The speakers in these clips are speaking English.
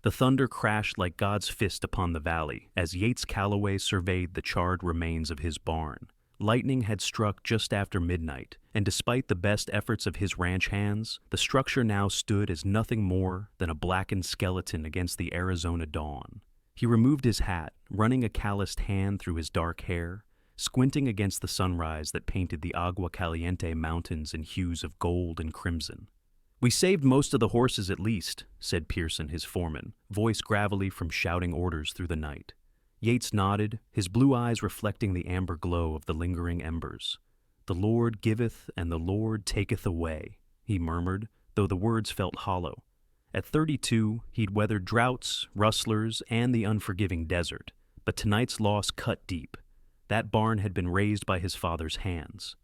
The thunder crashed like God's fist upon the valley as Yates Calloway surveyed the charred remains of his barn. Lightning had struck just after midnight, and despite the best efforts of his ranch hands, the structure now stood as nothing more than a blackened skeleton against the Arizona dawn. He removed his hat, running a calloused hand through his dark hair, squinting against the sunrise that painted the Agua Caliente mountains in hues of gold and crimson. "We saved most of the horses at least," said Pearson, his foreman, voice gravelly from shouting orders through the night. Yates nodded, his blue eyes reflecting the amber glow of the lingering embers. "The Lord giveth and the Lord taketh away," he murmured, though the words felt hollow. At 32, he'd weathered droughts, rustlers, and the unforgiving desert, but tonight's loss cut deep. That barn had been raised by his father's hands.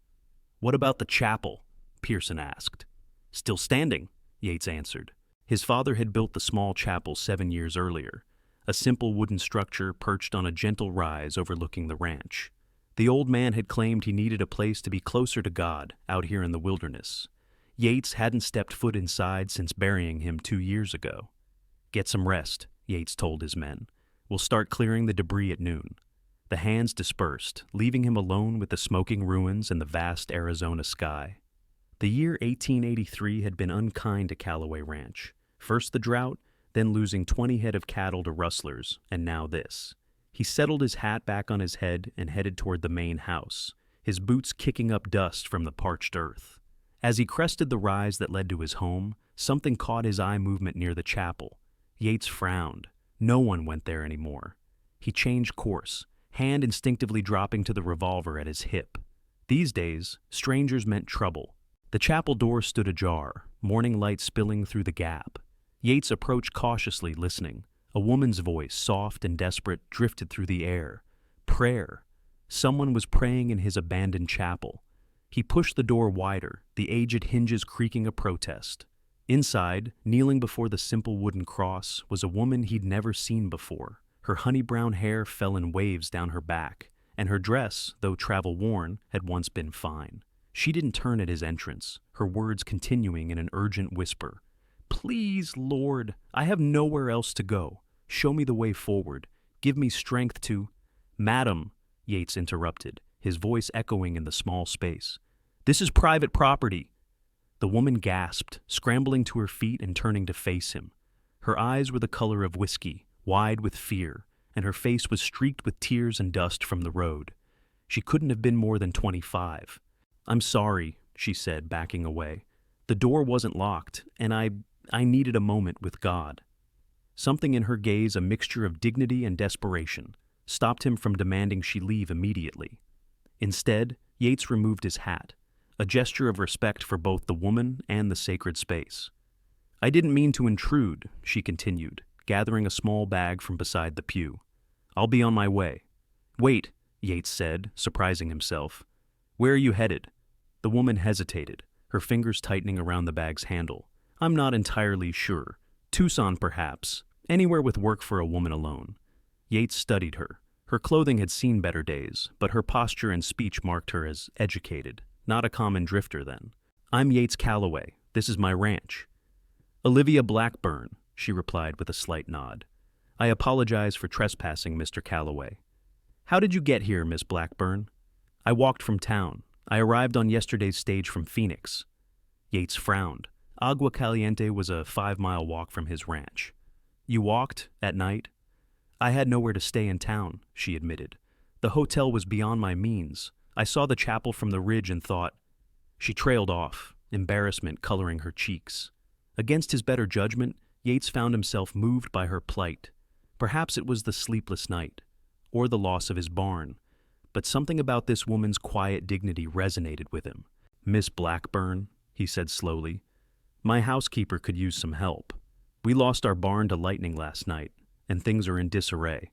"What about the chapel?" Pearson asked. "Still standing," Yates answered. His father had built the small chapel 7 years earlier, a simple wooden structure perched on a gentle rise overlooking the ranch. The old man had claimed he needed a place to be closer to God out here in the wilderness. Yates hadn't stepped foot inside since burying him 2 years ago. "Get some rest," Yates told his men. "We'll start clearing the debris at noon." The hands dispersed, leaving him alone with the smoking ruins and the vast Arizona sky. The year 1883 had been unkind to Calloway Ranch. First the drought, then losing 20 head of cattle to rustlers, and now this. He settled his hat back on his head and headed toward the main house, his boots kicking up dust from the parched earth. As he crested the rise that led to his home, something caught his eye movement near the chapel. Yates frowned. No one went there anymore. He changed course, hand instinctively dropping to the revolver at his hip. These days, strangers meant trouble. The chapel door stood ajar, morning light spilling through the gap. Yates approached cautiously, listening. A woman's voice, soft and desperate, drifted through the air. Prayer. Someone was praying in his abandoned chapel. He pushed the door wider, the aged hinges creaking a protest. Inside, kneeling before the simple wooden cross, was a woman he'd never seen before. Her honey-brown hair fell in waves down her back, and her dress, though travel-worn, had once been fine. She didn't turn at his entrance, her words continuing in an urgent whisper. "Please, Lord, I have nowhere else to go. Show me the way forward. Give me strength to—" "Madam," Yates interrupted, his voice echoing in the small space. "This is private property." The woman gasped, scrambling to her feet and turning to face him. Her eyes were the color of whiskey, wide with fear, and her face was streaked with tears and dust from the road. She couldn't have been more than 25. "I'm sorry," she said, backing away. "The door wasn't locked, and I needed a moment with God." Something in her gaze, a mixture of dignity and desperation, stopped him from demanding she leave immediately. Instead, Yates removed his hat, a gesture of respect for both the woman and the sacred space. "I didn't mean to intrude," she continued, gathering a small bag from beside the pew. "I'll be on my way." "Wait," Yates said, surprising himself. "Where are you headed?" The woman hesitated, her fingers tightening around the bag's handle. "I'm not entirely sure. Tucson, perhaps. Anywhere with work for a woman alone." Yates studied her. Her clothing had seen better days, but her posture and speech marked her as educated, not a common drifter then. "I'm Yates Calloway. This is my ranch." "Olivia Blackburn," she replied with a slight nod. "I apologize for trespassing, Mr. Calloway." "How did you get here, Miss Blackburn?" "I walked from town. I arrived on yesterday's stage from Phoenix." Yates frowned. Agua Caliente was a 5-mile walk from his ranch. "You walked? At night?" "I had nowhere to stay in town," she admitted. "The hotel was beyond my means. I saw the chapel from the ridge and thought—" She trailed off, embarrassment coloring her cheeks. Against his better judgment, Yates found himself moved by her plight. Perhaps it was the sleepless night, or the loss of his barn, but something about this woman's quiet dignity resonated with him. "Miss Blackburn," he said slowly, "my housekeeper could use some help. We lost our barn to lightning last night, and things are in disarray."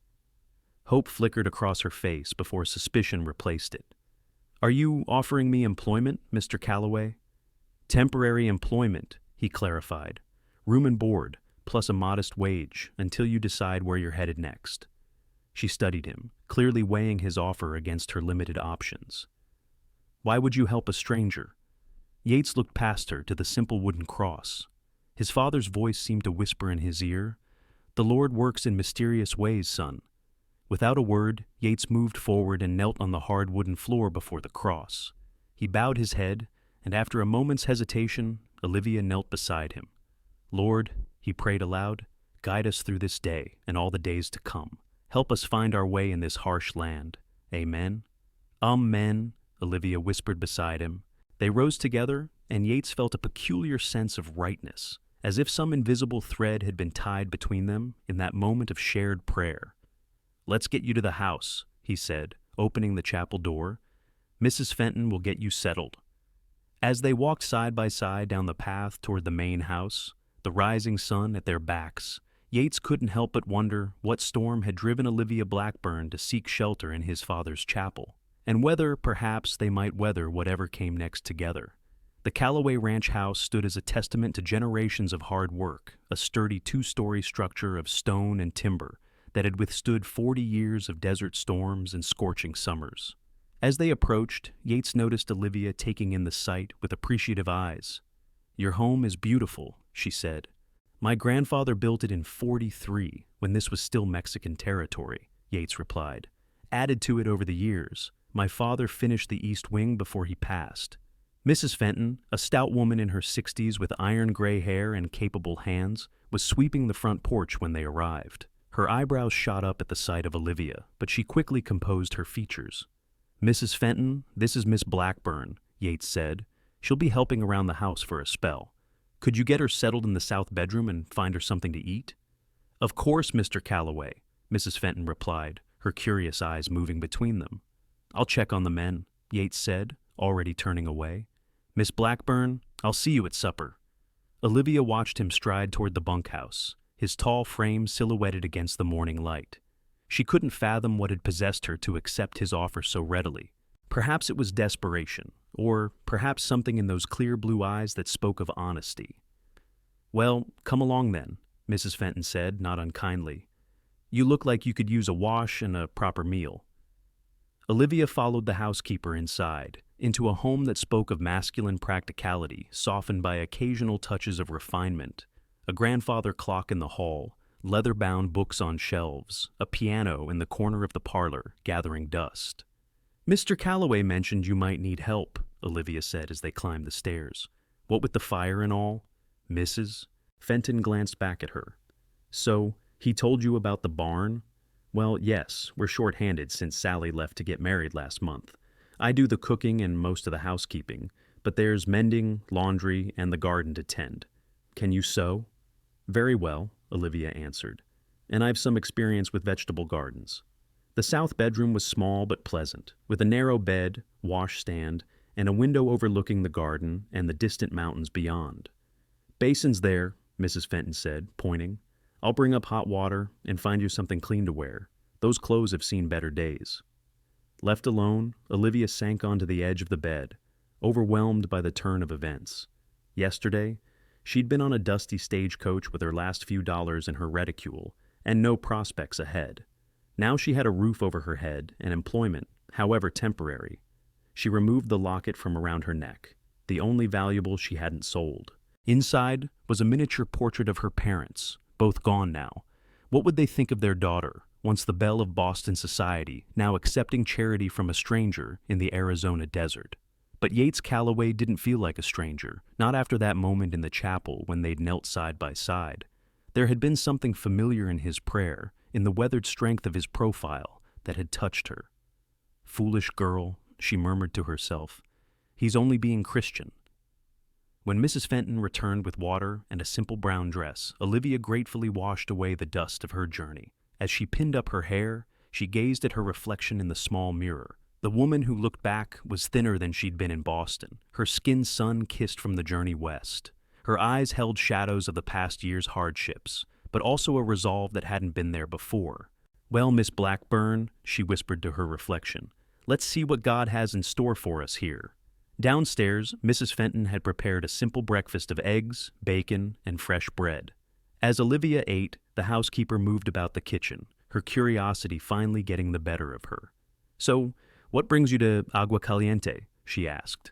Hope flickered across her face before suspicion replaced it. "Are you offering me employment, Mr. Calloway?" "Temporary employment," he clarified. "Room and board, plus a modest wage, until you decide where you're headed next." She studied him, clearly weighing his offer against her limited options. "Why would you help a stranger?" Yates looked past her to the simple wooden cross. His father's voice seemed to whisper in his ear, The Lord works in mysterious ways, son. Without a word, Yates moved forward and knelt on the hard wooden floor before the cross. He bowed his head, and after a moment's hesitation, Olivia knelt beside him. Lord, he prayed aloud, guide us through this day and all the days to come. Help us find our way in this harsh land. Amen. Amen, Olivia whispered beside him. They rose together, and Yates felt a peculiar sense of rightness, as if some invisible thread had been tied between them in that moment of shared prayer. Let's get you to the house, he said, opening the chapel door. Mrs. Fenton will get you settled. As they walked side by side down the path toward the main house, the rising sun at their backs, Yates couldn't help but wonder what storm had driven Olivia Blackburn to seek shelter in his father's chapel, and whether, perhaps, they might weather whatever came next together. The Calloway Ranch house stood as a testament to generations of hard work, a sturdy two-story structure of stone and timber that had withstood 40 years of desert storms and scorching summers. As they approached, Yates noticed Olivia taking in the sight with appreciative eyes. "Your home is beautiful," she said. "My grandfather built it in 43, when this was still Mexican territory," Yates replied. "Added to it over the years. My father finished the east wing before he passed." Mrs. Fenton, a stout woman in her 60s with iron-gray hair and capable hands, was sweeping the front porch when they arrived. Her eyebrows shot up at the sight of Olivia, but she quickly composed her features. "Mrs. Fenton, this is Miss Blackburn," Yates said. "She'll be helping around the house for a spell. Could you get her settled in the south bedroom and find her something to eat?" "Of course, Mr. Calloway," Mrs. Fenton replied, her curious eyes moving between them. "I'll check on the men," Yates said, already turning away. "Miss Blackburn, I'll see you at supper." Olivia watched him stride toward the bunkhouse, his tall frame silhouetted against the morning light. She couldn't fathom what had possessed her to accept his offer so readily. Perhaps it was desperation, or perhaps something in those clear blue eyes that spoke of honesty. "Well, come along then," Mrs. Fenton said, not unkindly. "You look like you could use a wash and a proper meal." Olivia followed the housekeeper inside, into a home that spoke of masculine practicality, softened by occasional touches of refinement. A grandfather clock in the hall, leather-bound books on shelves, a piano in the corner of the parlor, gathering dust. "Mr. Calloway mentioned you might need help," Olivia said as they climbed the stairs. "What with the fire and all?" "Mrs.?" Fenton glanced back at her. "So, he told you about the barn?" "Well, yes, we're short-handed since Sally left to get married last month. I do the cooking and most of the housekeeping, but there's mending, laundry, and the garden to tend. Can you sew?" "Very well," Olivia answered, "and I've some experience with vegetable gardens." The south bedroom was small but pleasant, with a narrow bed, washstand, and a window overlooking the garden and the distant mountains beyond. "Basin's there," Mrs. Fenton said, pointing. "I'll bring up hot water and find you something clean to wear. Those clothes have seen better days." Left alone, Olivia sank onto the edge of the bed, overwhelmed by the turn of events. Yesterday, she'd been on a dusty stagecoach with her last few dollars in her reticule, and no prospects ahead. Now she had a roof over her head and employment, however temporary. She removed the locket from around her neck, the only valuable she hadn't sold. Inside was a miniature portrait of her parents, both gone now. What would they think of their daughter, once the belle of Boston society, now accepting charity from a stranger in the Arizona desert? But Yates Calloway didn't feel like a stranger, not after that moment in the chapel when they'd knelt side by side. There had been something familiar in his prayer, in the weathered strength of his profile, that had touched her. "Foolish girl," she murmured to herself. "He's only being Christian." When Mrs. Fenton returned with water and a simple brown dress, Olivia gratefully washed away the dust of her journey. As she pinned up her hair, she gazed at her reflection in the small mirror. The woman who looked back was thinner than she'd been in Boston, her skin sun-kissed from the journey west. Her eyes held shadows of the past year's hardships, but also a resolve that hadn't been there before. "Well, Miss Blackburn," she whispered to her reflection, "let's see what God has in store for us here." Downstairs, Mrs. Fenton had prepared a simple breakfast of eggs, bacon, and fresh bread. As Olivia ate, the housekeeper moved about the kitchen, her curiosity finally getting the better of her. "So, what brings you to Agua Caliente?" she asked.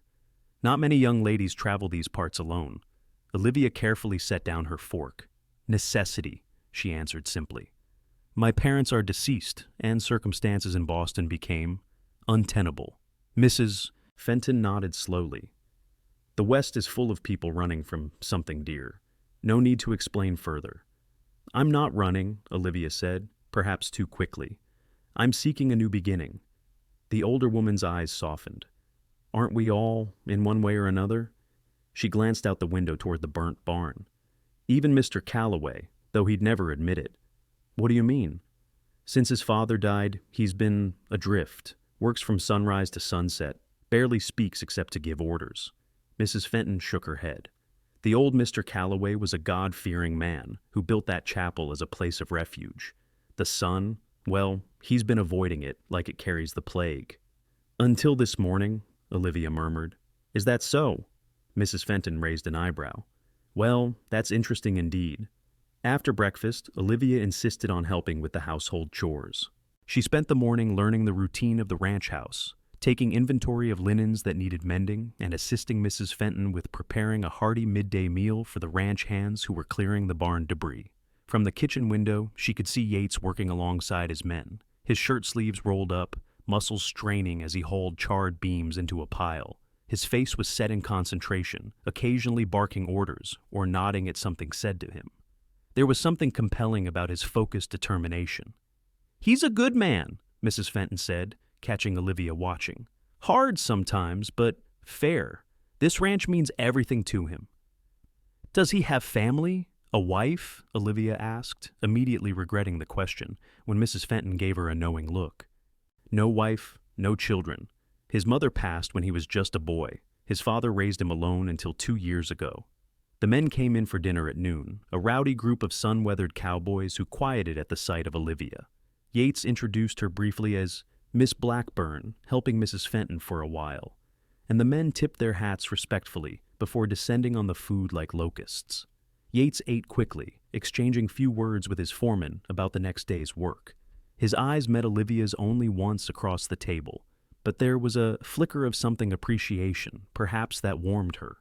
"Not many young ladies travel these parts alone." Olivia carefully set down her fork. "Necessity," she answered simply. My parents are deceased, and circumstances in Boston became untenable. Mrs. Fenton nodded slowly. The West is full of people running from something dear. No need to explain further. I'm not running, Olivia said, perhaps too quickly. I'm seeking a new beginning. The older woman's eyes softened. Aren't we all, in one way or another? She glanced out the window toward the burnt barn. Even Mr. Calloway, though he'd never admit it. What do you mean? Since his father died, he's been adrift, works from sunrise to sunset, barely speaks except to give orders. Mrs. Fenton shook her head. The old Mr. Calloway was a God-fearing man who built that chapel as a place of refuge. The son, well, he's been avoiding it like it carries the plague. Until this morning, Olivia murmured. Is that so? Mrs. Fenton raised an eyebrow. Well, that's interesting indeed. After breakfast, Olivia insisted on helping with the household chores. She spent the morning learning the routine of the ranch house, taking inventory of linens that needed mending and assisting Mrs. Fenton with preparing a hearty midday meal for the ranch hands who were clearing the barn debris. From the kitchen window, she could see Yates working alongside his men, his shirt sleeves rolled up, muscles straining as he hauled charred beams into a pile. His face was set in concentration, occasionally barking orders or nodding at something said to him. There was something compelling about his focused determination. He's a good man, Mrs. Fenton said, catching Olivia watching. Hard sometimes, but fair. This ranch means everything to him. Does he have family? A wife? Olivia asked, immediately regretting the question, when Mrs. Fenton gave her a knowing look. No wife, no children. His mother passed when he was just a boy. His father raised him alone until 2 years ago. The men came in for dinner at noon, a rowdy group of sun-weathered cowboys who quieted at the sight of Olivia. Yates introduced her briefly as Miss Blackburn, helping Mrs. Fenton for a while, and the men tipped their hats respectfully before descending on the food like locusts. Yates ate quickly, exchanging few words with his foreman about the next day's work. His eyes met Olivia's only once across the table, but there was a flicker of something appreciation, perhaps that warmed her.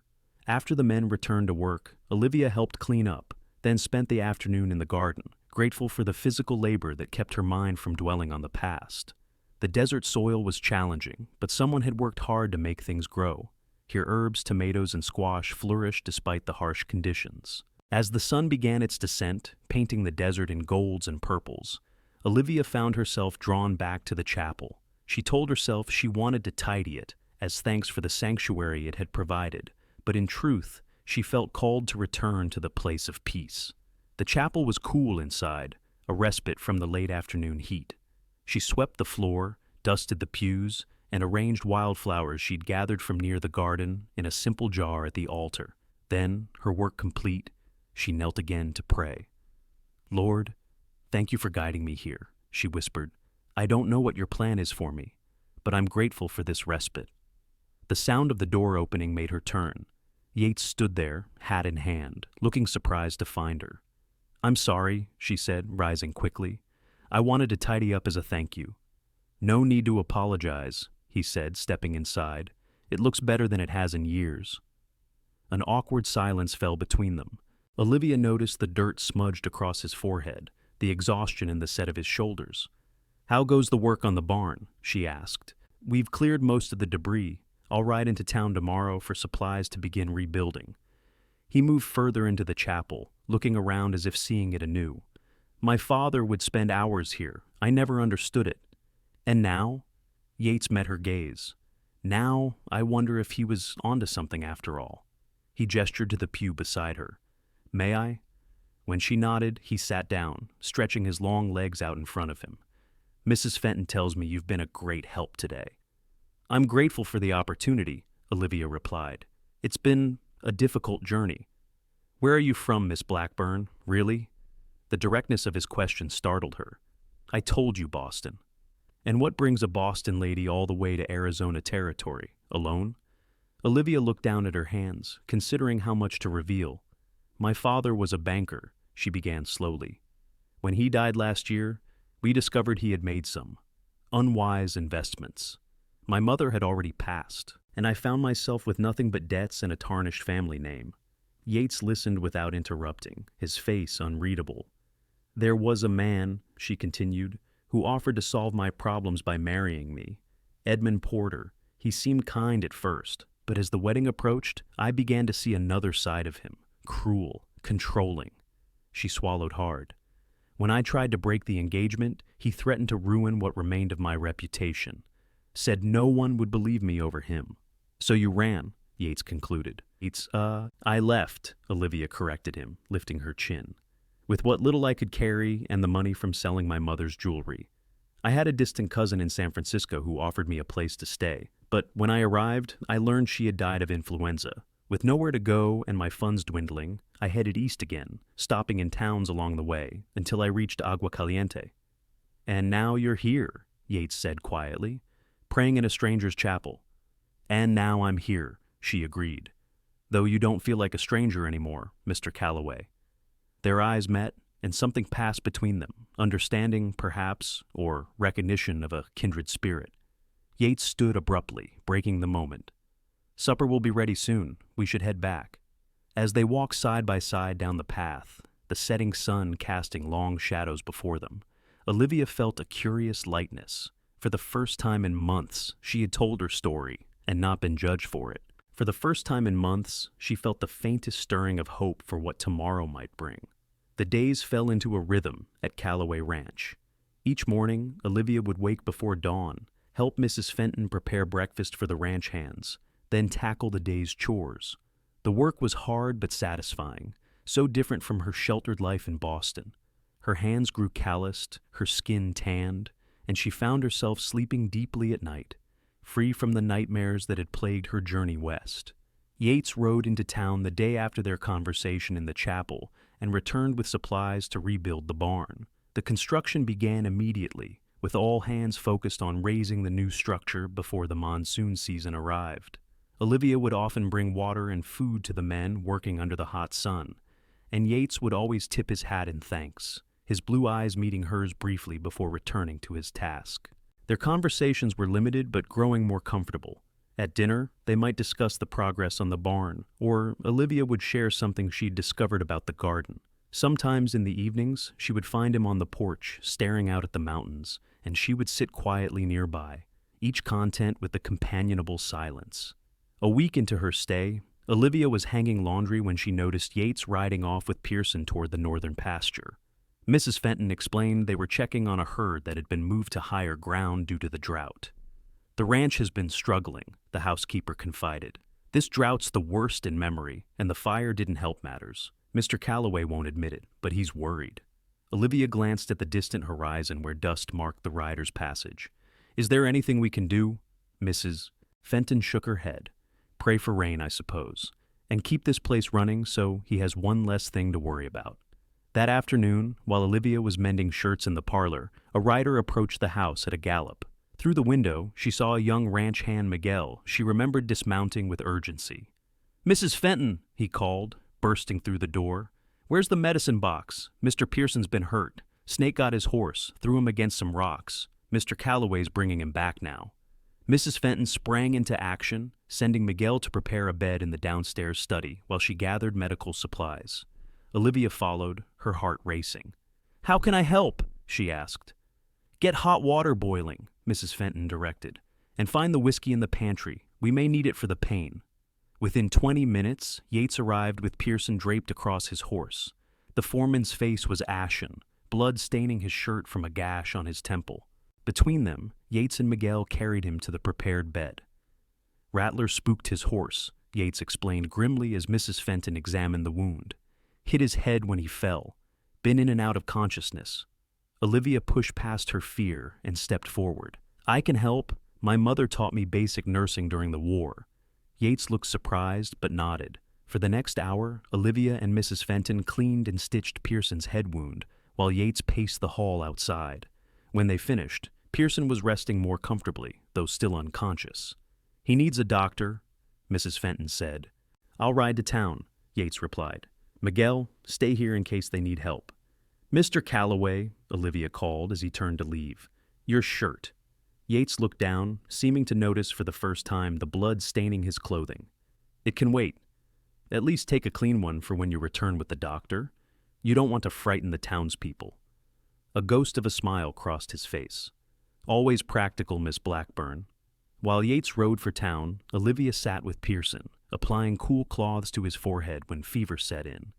After the men returned to work, Olivia helped clean up, then spent the afternoon in the garden, grateful for the physical labor that kept her mind from dwelling on the past. The desert soil was challenging, but someone had worked hard to make things grow. Here herbs, tomatoes, and squash flourished despite the harsh conditions. As the sun began its descent, painting the desert in golds and purples, Olivia found herself drawn back to the chapel. She told herself she wanted to tidy it, as thanks for the sanctuary it had provided, but in truth, she felt called to return to the place of peace. The chapel was cool inside, a respite from the late afternoon heat. She swept the floor, dusted the pews, and arranged wildflowers she'd gathered from near the garden in a simple jar at the altar. Then, her work complete, she knelt again to pray. Lord, thank you for guiding me here, she whispered. I don't know what your plan is for me, but I'm grateful for this respite. The sound of the door opening made her turn. Yates stood there, hat in hand, looking surprised to find her. I'm sorry, she said, rising quickly. I wanted to tidy up as a thank you. No need to apologize, he said, stepping inside. It looks better than it has in years. An awkward silence fell between them. Olivia noticed the dirt smudged across his forehead, the exhaustion in the set of his shoulders. How goes the work on the barn? She asked. We've cleared most of the debris. I'll ride into town tomorrow for supplies to begin rebuilding. He moved further into the chapel, looking around as if seeing it anew. My father would spend hours here. I never understood it. And now? Yates met her gaze. Now, I wonder if he was onto something after all. He gestured to the pew beside her. May I? When she nodded, he sat down, stretching his long legs out in front of him. Mrs. Fenton tells me you've been a great help today. I'm grateful for the opportunity, Olivia replied. It's been a difficult journey. Where are you from, Miss Blackburn? Really? The directness of his question startled her. I told you Boston. And what brings a Boston lady all the way to Arizona territory? Alone? Olivia looked down at her hands, considering how much to reveal. My father was a banker, she began slowly. When he died last year, we discovered he had made some unwise investments. My mother had already passed, and I found myself with nothing but debts and a tarnished family name. Yates listened without interrupting, his face unreadable. "There was a man," she continued, "who offered to solve my problems by marrying me. Edmund Porter. He seemed kind at first, but as the wedding approached, I began to see another side of him, cruel, controlling." She swallowed hard. "When I tried to break the engagement, he threatened to ruin what remained of my reputation. Said no one would believe me over him." "So you ran," Yates concluded. I left," Olivia corrected him, lifting her chin. "With what little I could carry and the money from selling my mother's jewelry. I had a distant cousin in San Francisco who offered me a place to stay, but when I arrived, I learned she had died of influenza. With nowhere to go and my funds dwindling, I headed east again, stopping in towns along the way, until I reached Agua Caliente." "And now you're here," Yates said quietly, "praying in a stranger's chapel." "And now I'm here," she agreed. "Though you don't feel like a stranger anymore, Mr. Calloway." Their eyes met, and something passed between them, understanding, perhaps, or recognition of a kindred spirit. Yates stood abruptly, breaking the moment. "Supper will be ready soon. We should head back." As they walked side by side down the path, the setting sun casting long shadows before them, Olivia felt a curious lightness. For the first time in months, she had told her story and not been judged for it. For the first time in months, she felt the faintest stirring of hope for what tomorrow might bring. The days fell into a rhythm at Calloway Ranch. Each morning, Olivia would wake before dawn, help Mrs. Fenton prepare breakfast for the ranch hands, then tackle the day's chores. The work was hard but satisfying, so different from her sheltered life in Boston. Her hands grew calloused, her skin tanned, and she found herself sleeping deeply at night, free from the nightmares that had plagued her journey west. Yates rode into town the day after their conversation in the chapel and returned with supplies to rebuild the barn. The construction began immediately, with all hands focused on raising the new structure before the monsoon season arrived. Olivia would often bring water and food to the men working under the hot sun, and Yates would always tip his hat in thanks, his blue eyes meeting hers briefly before returning to his task. Their conversations were limited but growing more comfortable. At dinner, they might discuss the progress on the barn, or Olivia would share something she'd discovered about the garden. Sometimes in the evenings, she would find him on the porch, staring out at the mountains, and she would sit quietly nearby, each content with the companionable silence. A week into her stay, Olivia was hanging laundry when she noticed Yates riding off with Pearson toward the northern pasture. Mrs. Fenton explained they were checking on a herd that had been moved to higher ground due to the drought. "The ranch has been struggling," the housekeeper confided. "This drought's the worst in memory, and the fire didn't help matters. Mr. Calloway won't admit it, but he's worried." Olivia glanced at the distant horizon where dust marked the rider's passage. "Is there anything we can do?" Mrs. Fenton shook her head. "Pray for rain, I suppose, and keep this place running so he has one less thing to worry about." That afternoon, while Olivia was mending shirts in the parlor, a rider approached the house at a gallop. Through the window, she saw a young ranch hand Miguel she remembered dismounting with urgency. "Mrs. Fenton," he called, bursting through the door. "Where's the medicine box? Mr. Pearson's been hurt. Snake got his horse, threw him against some rocks. Mr. Calloway's bringing him back now." Mrs. Fenton sprang into action, sending Miguel to prepare a bed in the downstairs study while she gathered medical supplies. Olivia followed, her heart racing. "How can I help?" she asked. "Get hot water boiling," Mrs. Fenton directed, "and find the whiskey in the pantry. We may need it for the pain." Within 20 minutes, Yates arrived with Pearson draped across his horse. The foreman's face was ashen, blood staining his shirt from a gash on his temple. Between them, Yates and Miguel carried him to the prepared bed. "Rattler spooked his horse," Yates explained grimly as Mrs. Fenton examined the wound. "Hit his head when he fell. Been in and out of consciousness." Olivia pushed past her fear and stepped forward. "I can help. My mother taught me basic nursing during the war." Yates looked surprised but nodded. For the next hour, Olivia and Mrs. Fenton cleaned and stitched Pearson's head wound, while Yates paced the hall outside. When they finished, Pearson was resting more comfortably, though still unconscious. "He needs a doctor," Mrs. Fenton said. "I'll ride to town," Yates replied. "Miguel, stay here in case they need help." "Mr. Calloway," Olivia called as he turned to leave. "Your shirt." Yates looked down, seeming to notice for the first time the blood staining his clothing. "It can wait. At least take a clean one for when you return with the doctor. You don't want to frighten the townspeople." A ghost of a smile crossed his face. Always practical, Miss Blackburn. While Yates rode for town, Olivia sat with Pearson, applying cool cloths to his forehead when fever set in.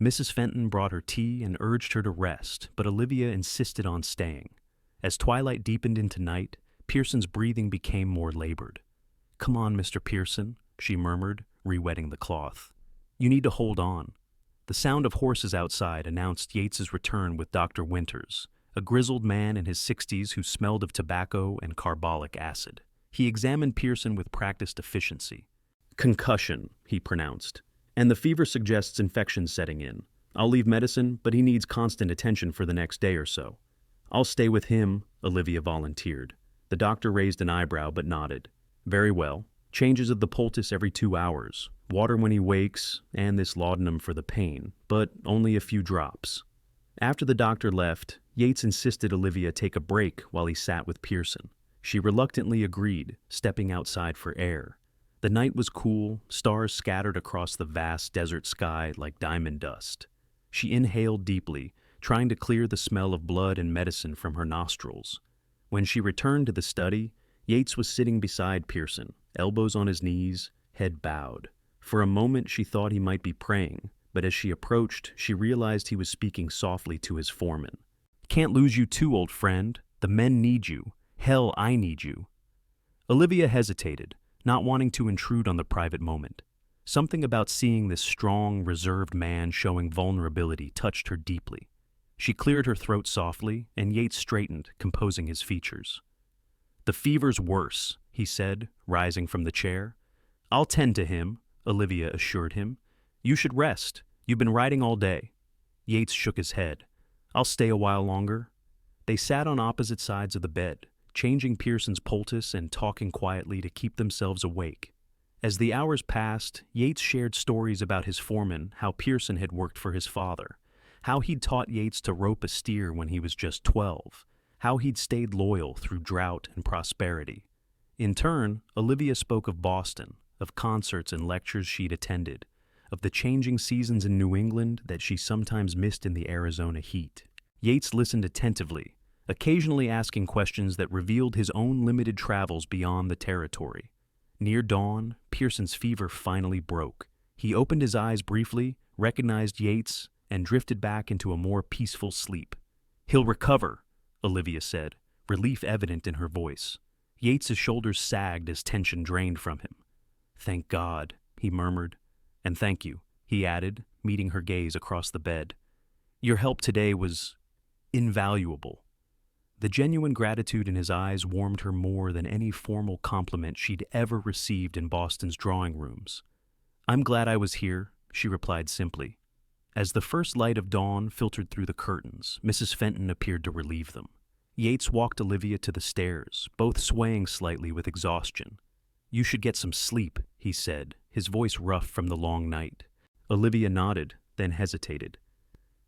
Mrs. Fenton brought her tea and urged her to rest, but Olivia insisted on staying. As twilight deepened into night, Pearson's breathing became more labored. "Come on, Mr. Pearson," she murmured, re-wetting the cloth. "You need to hold on." The sound of horses outside announced Yates's return with Dr. Winters, a grizzled man in his 60s who smelled of tobacco and carbolic acid. He examined Pearson with practiced efficiency. "Concussion," he pronounced, "and the fever suggests infection setting in. I'll leave medicine, but he needs constant attention for the next day or so." "I'll stay with him," Olivia volunteered. The doctor raised an eyebrow but nodded. "Very well. Changes of the poultice every 2 hours. Water when he wakes, and this laudanum for the pain, but only a few drops." After the doctor left, Yates insisted Olivia take a break while he sat with Pearson. She reluctantly agreed, stepping outside for air. The night was cool, stars scattered across the vast desert sky like diamond dust. She inhaled deeply, trying to clear the smell of blood and medicine from her nostrils. When she returned to the study, Yates was sitting beside Pearson, elbows on his knees, head bowed. For a moment she thought he might be praying, but as she approached, she realized he was speaking softly to his foreman. "Can't lose you too, old friend. The men need you. Hell, I need you." Olivia hesitated, not wanting to intrude on the private moment. Something about seeing this strong, reserved man showing vulnerability touched her deeply. She cleared her throat softly, and Yates straightened, composing his features. "The fever's worse," he said, rising from the chair. "I'll tend to him," Olivia assured him. "You should rest. You've been riding all day." Yates shook his head. "I'll stay a while longer." They sat on opposite sides of the bed, changing Pearson's poultice and talking quietly to keep themselves awake. As the hours passed, Yates shared stories about his foreman, how Pearson had worked for his father, how he'd taught Yates to rope a steer when he was just 12, how he'd stayed loyal through drought and prosperity. In turn, Olivia spoke of Boston, of concerts and lectures she'd attended, of the changing seasons in New England that she sometimes missed in the Arizona heat. Yates listened attentively, occasionally asking questions that revealed his own limited travels beyond the territory. Near dawn, Pearson's fever finally broke. He opened his eyes briefly, recognized Yates, and drifted back into a more peaceful sleep. "He'll recover," Olivia said, relief evident in her voice. Yates's shoulders sagged as tension drained from him. "Thank God," he murmured. "And thank you," he added, meeting her gaze across the bed. "Your help today was invaluable." The genuine gratitude in his eyes warmed her more than any formal compliment she'd ever received in Boston's drawing rooms. "I'm glad I was here," she replied simply. As the first light of dawn filtered through the curtains, Mrs. Fenton appeared to relieve them. Yates walked Olivia to the stairs, both swaying slightly with exhaustion. "You should get some sleep," he said, his voice rough from the long night. Olivia nodded, then hesitated.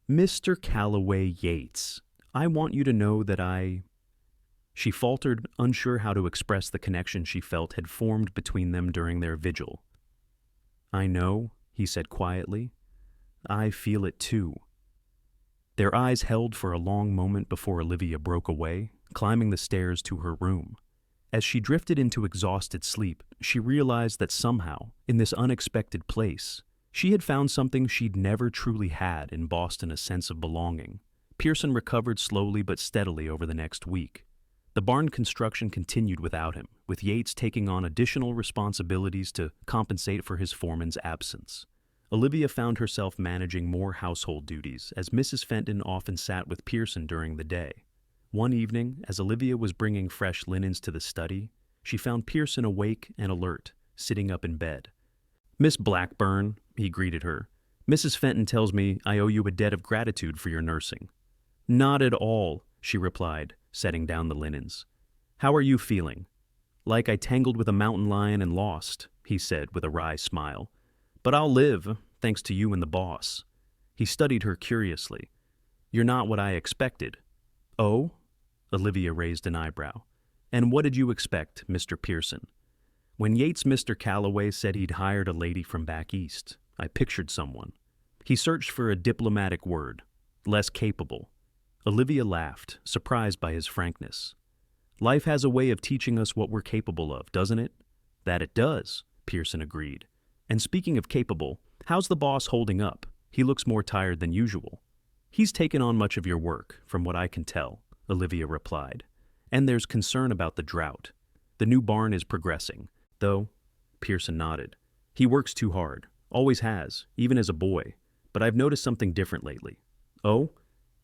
"Mr. Calloway Yates, I want you to know that She faltered, unsure how to express the connection she felt had formed between them during their vigil. "I know," he said quietly. "I feel it too." Their eyes held for a long moment before Olivia broke away, climbing the stairs to her room. As she drifted into exhausted sleep, she realized that somehow, in this unexpected place, she had found something she'd never truly had in Boston, a sense of belonging. Pearson recovered slowly but steadily over the next week. The barn construction continued without him, with Yates taking on additional responsibilities to compensate for his foreman's absence. Olivia found herself managing more household duties, as Mrs. Fenton often sat with Pearson during the day. One evening, as Olivia was bringing fresh linens to the study, she found Pearson awake and alert, sitting up in bed. "Miss Blackburn," he greeted her, "Mrs. Fenton tells me I owe you a debt of gratitude for your nursing." "Not at all," she replied, setting down the linens. "How are you feeling?" "Like I tangled with a mountain lion and lost," he said with a wry smile. "But I'll live, thanks to you and the boss." He studied her curiously. "You're not what I expected." "Oh?" Olivia raised an eyebrow. "And what did you expect, Mr. Pearson?" "When Yates Mr. Calloway said he'd hired a lady from back east, I pictured someone. He searched for a diplomatic word, less capable. Olivia laughed, surprised by his frankness. Life has a way of teaching us what we're capable of, doesn't it? That it does, Pearson agreed. And speaking of capable, how's the boss holding up? He looks more tired than usual. He's taken on much of your work, from what I can tell, Olivia replied. And there's concern about the drought. The new barn is progressing, though, Pearson nodded. He works too hard, always has, even as a boy, but I've noticed something different lately. Oh?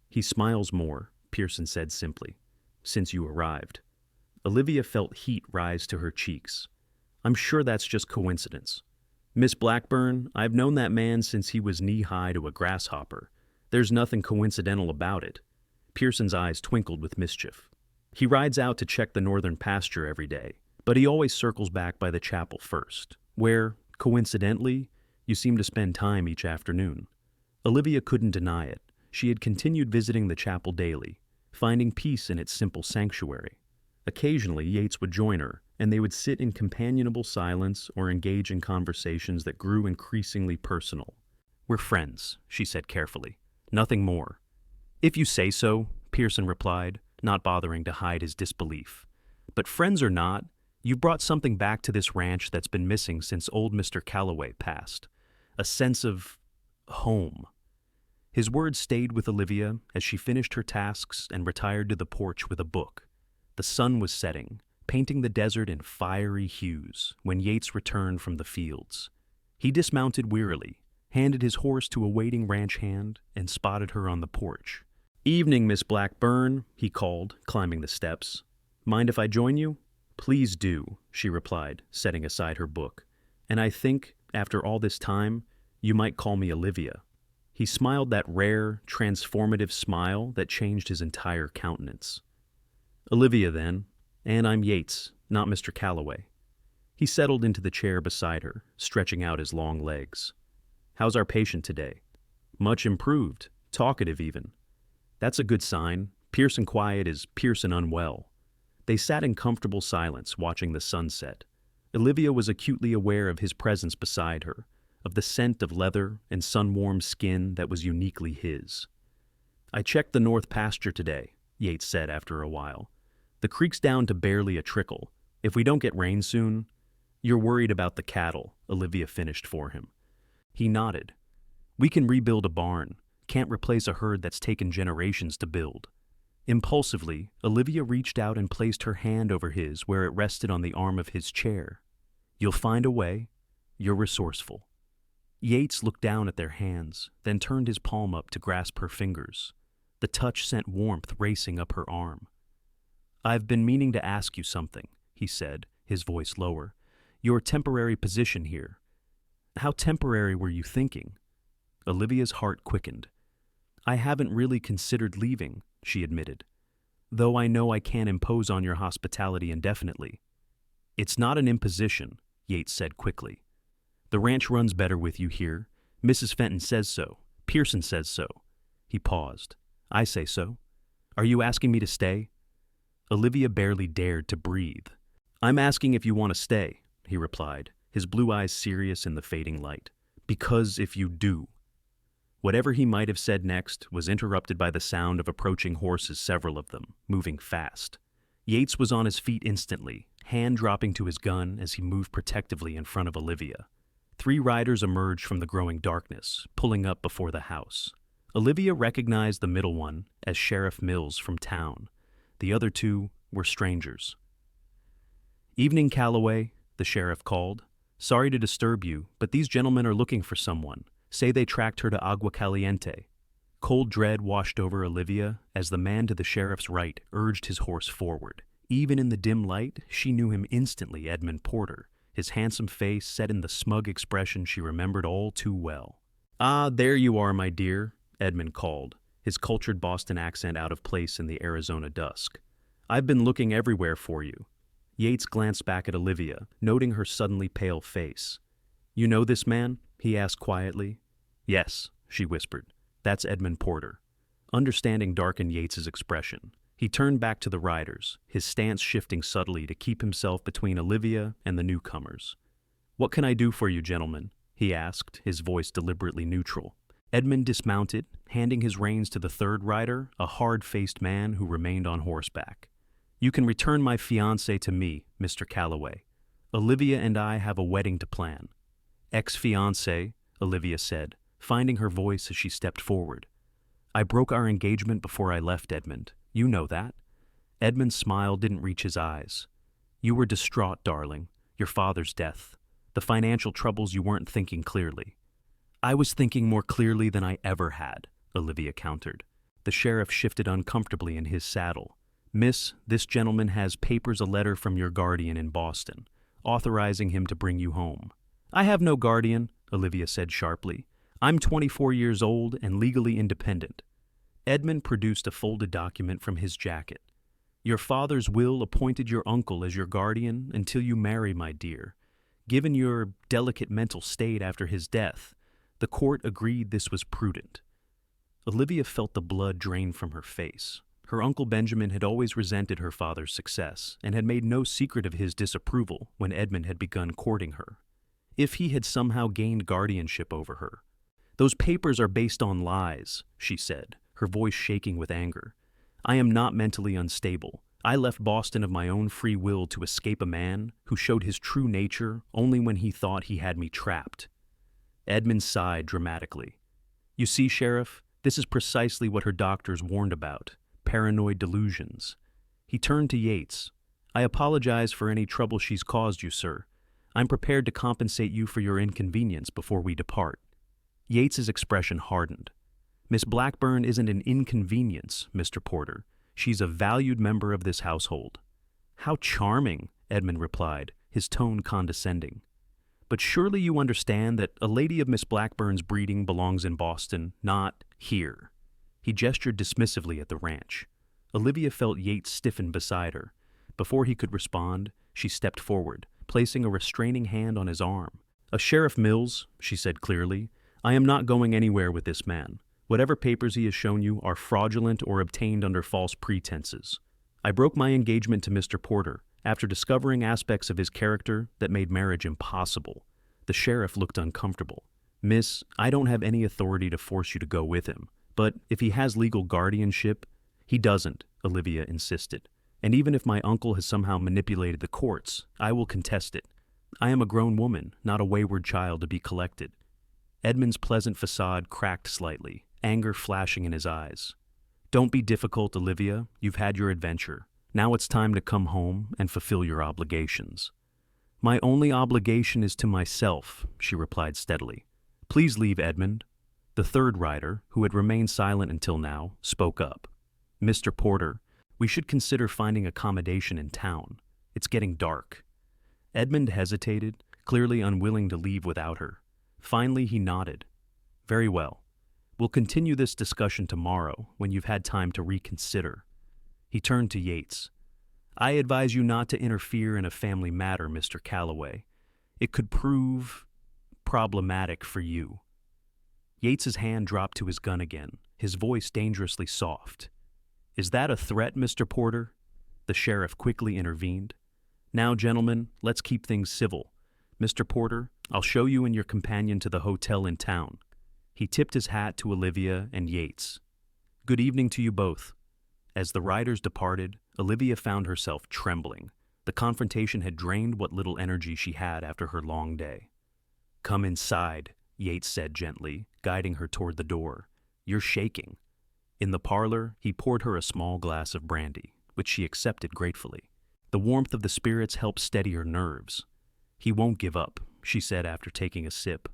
He smiles more, Pearson said simply, since you arrived. Olivia felt heat rise to her cheeks. I'm sure that's just coincidence. Miss Blackburn, I've known that man since he was knee-high to a grasshopper. There's nothing coincidental about it. Pearson's eyes twinkled with mischief. He rides out to check the northern pasture every day, but he always circles back by the chapel first, where, coincidentally, you seem to spend time each afternoon. Olivia couldn't deny it. She had continued visiting the chapel daily, finding peace in its simple sanctuary. Occasionally, Yates would join her, and they would sit in companionable silence or engage in conversations that grew increasingly personal. We're friends, she said carefully. Nothing more. If you say so, Pearson replied, not bothering to hide his disbelief. But friends or not, you've brought something back to this ranch that's been missing since old Mr. Calloway passed. A sense of home. His words stayed with Olivia as she finished her tasks and retired to the porch with a book. The sun was setting, painting the desert in fiery hues when Yates returned from the fields. He dismounted wearily, handed his horse to a waiting ranch hand, and spotted her on the porch. Evening, Miss Blackburn, he called, climbing the steps. Mind if I join you? Please do, she replied, setting aside her book. And I think, after all this time, you might call me Olivia. He smiled that rare, transformative smile that changed his entire countenance. Olivia, then, and I'm Yates, not Mr. Calloway. He settled into the chair beside her, stretching out his long legs. How's our patient today? Much improved, talkative even. That's a good sign. Pearson quiet is Pearson unwell. They sat in comfortable silence, watching the sunset. Olivia was acutely aware of his presence beside her, of the scent of leather and sun-warmed skin that was uniquely his. I checked the north pasture today, Yates said after a while. The creek's down to barely a trickle. If we don't get rain soon... You're worried about the cattle, Olivia finished for him. He nodded. We can rebuild a barn. Can't replace a herd that's taken generations to build. Impulsively, Olivia reached out and placed her hand over his where it rested on the arm of his chair. You'll find a way. You're resourceful. Yates looked down at their hands, then turned his palm up to grasp her fingers. The touch sent warmth racing up her arm. I've been meaning to ask you something, he said, his voice lower. Your temporary position here. How temporary were you thinking? Olivia's heart quickened. I haven't really considered leaving, she admitted, though I know I can't impose on your hospitality indefinitely. It's not an imposition, Yates said quickly. The ranch runs better with you here. Mrs. Fenton says so. Pearson says so. He paused. I say so. Are you asking me to stay? Olivia barely dared to breathe. I'm asking if you want to stay, he replied, his blue eyes serious in the fading light. Because if you do. Whatever he might have said next was interrupted by the sound of approaching horses, several of them, moving fast. Yates was on his feet instantly, hand dropping to his gun as he moved protectively in front of Olivia. 3 riders emerged from the growing darkness, pulling up before the house. Olivia recognized the middle one as Sheriff Mills from town. The other 2 were strangers. Evening, Calloway, the sheriff called. Sorry to disturb you, but these gentlemen are looking for someone. Say they tracked her to Agua Caliente. Cold dread washed over Olivia as the man to the sheriff's right urged his horse forward. Even in the dim light, she knew him instantly, Edmund Porter, his handsome face set in the smug expression she remembered all too well. Ah, there you are, my dear, Edmund called, his cultured Boston accent out of place in the Arizona dusk. I've been looking everywhere for you. Yates glanced back at Olivia, noting her suddenly pale face. You know this man? He asked quietly. Yes, she whispered. That's Edmund Porter. Understanding darkened Yates's expression. He turned back to the riders, his stance shifting subtly to keep himself between Olivia and the newcomers. What can I do for you, gentlemen? He asked, his voice deliberately neutral. Edmund dismounted, handing his reins to the third rider, a hard-faced man who remained on horseback. "You can return my fiancé to me, Mr. Calloway. Olivia and I have a wedding to plan." "Ex-fiancé," Olivia said, finding her voice as she stepped forward. "I broke our engagement before I left, Edmund. You know that." Edmund's smile didn't reach his eyes. "You were distraught, darling. Your father's death. The financial troubles, you weren't thinking clearly." "I was thinking more clearly than I ever had," Olivia countered. The sheriff shifted uncomfortably in his saddle. "Miss, this gentleman has papers, a letter from your guardian in Boston, authorizing him to bring you home." "I have no guardian," Olivia said sharply. "I'm 24 years old and legally independent." Edmund produced a folded document from his jacket. "Your father's will appointed your uncle as your guardian until you marry, my dear. Given your delicate mental state after his death, the court agreed this was prudent." Olivia felt the blood drain from her face. Her Uncle Benjamin had always resented her father's success and had made no secret of his disapproval when Edmund had begun courting her. If he had somehow gained guardianship over her. "Those papers are based on lies," she said, her voice shaking with anger. "I am not mentally unstable. I left Boston of my own free will to escape a man who showed his true nature only when he thought he had me trapped." Edmund sighed dramatically. "You see, Sheriff, this is precisely what her doctors warned about. Paranoid delusions." He turned to Yates. "I apologize for any trouble she's caused you, sir. I'm prepared to compensate you for your inconvenience before we depart." Yates's expression hardened. "Miss Blackburn isn't an inconvenience, Mr. Porter. She's a valued member of this household." "How charming," Edmund replied, his tone condescending. "But surely you understand that a lady of Miss Blackburn's breeding belongs in Boston, not here." He gestured dismissively at the ranch. Olivia felt Yates stiffen beside her. Before he could respond, she stepped forward, placing a restraining hand on his arm. "Sheriff Mills," she said clearly, "I am not going anywhere with this man. Whatever papers he has shown you are fraudulent or obtained under false pretenses. I broke my engagement to Mr. Porter after discovering aspects of his character that made marriage impossible." The sheriff looked uncomfortable. "Miss, I don't have any authority to force you to go with him, but if he has legal guardianship—" "He doesn't," Olivia insisted. "And even if my uncle has somehow manipulated the courts, I will contest it. I am a grown woman, not a wayward child to be collected." Edmund's pleasant facade cracked slightly, anger flashing in his eyes. "Don't be difficult, Olivia. You've had your adventure. Now it's time to come home and fulfill your obligations." "My only obligation is to myself," she replied steadily. "Please leave, Edmund." The third rider, who had remained silent until now, spoke up. "Mr. Porter, we should consider finding accommodation in town. It's getting dark." Edmund hesitated, clearly unwilling to leave without her. Finally, he nodded. "Very well. We'll continue this discussion tomorrow when you've had time to reconsider." He turned to Yates. "I advise you not to interfere in a family matter, Mr. Calloway. It could prove problematic for you." Yates's hand dropped to his gun again, his voice dangerously soft. "Is that a threat, Mr. Porter?" The sheriff quickly intervened. "Now, gentlemen, let's keep things civil. Mr. Porter, I'll show you and your companion to the hotel in town." He tipped his hat to Olivia and Yates. "Good evening to you both." As the riders departed, Olivia found herself trembling. The confrontation had drained what little energy she had after her long day. "Come inside," Yates said gently, guiding her toward the door. "You're shaking." In the parlor, he poured her a small glass of brandy, which she accepted gratefully. The warmth of the spirits helped steady her nerves. "He won't give up," she said after taking a sip.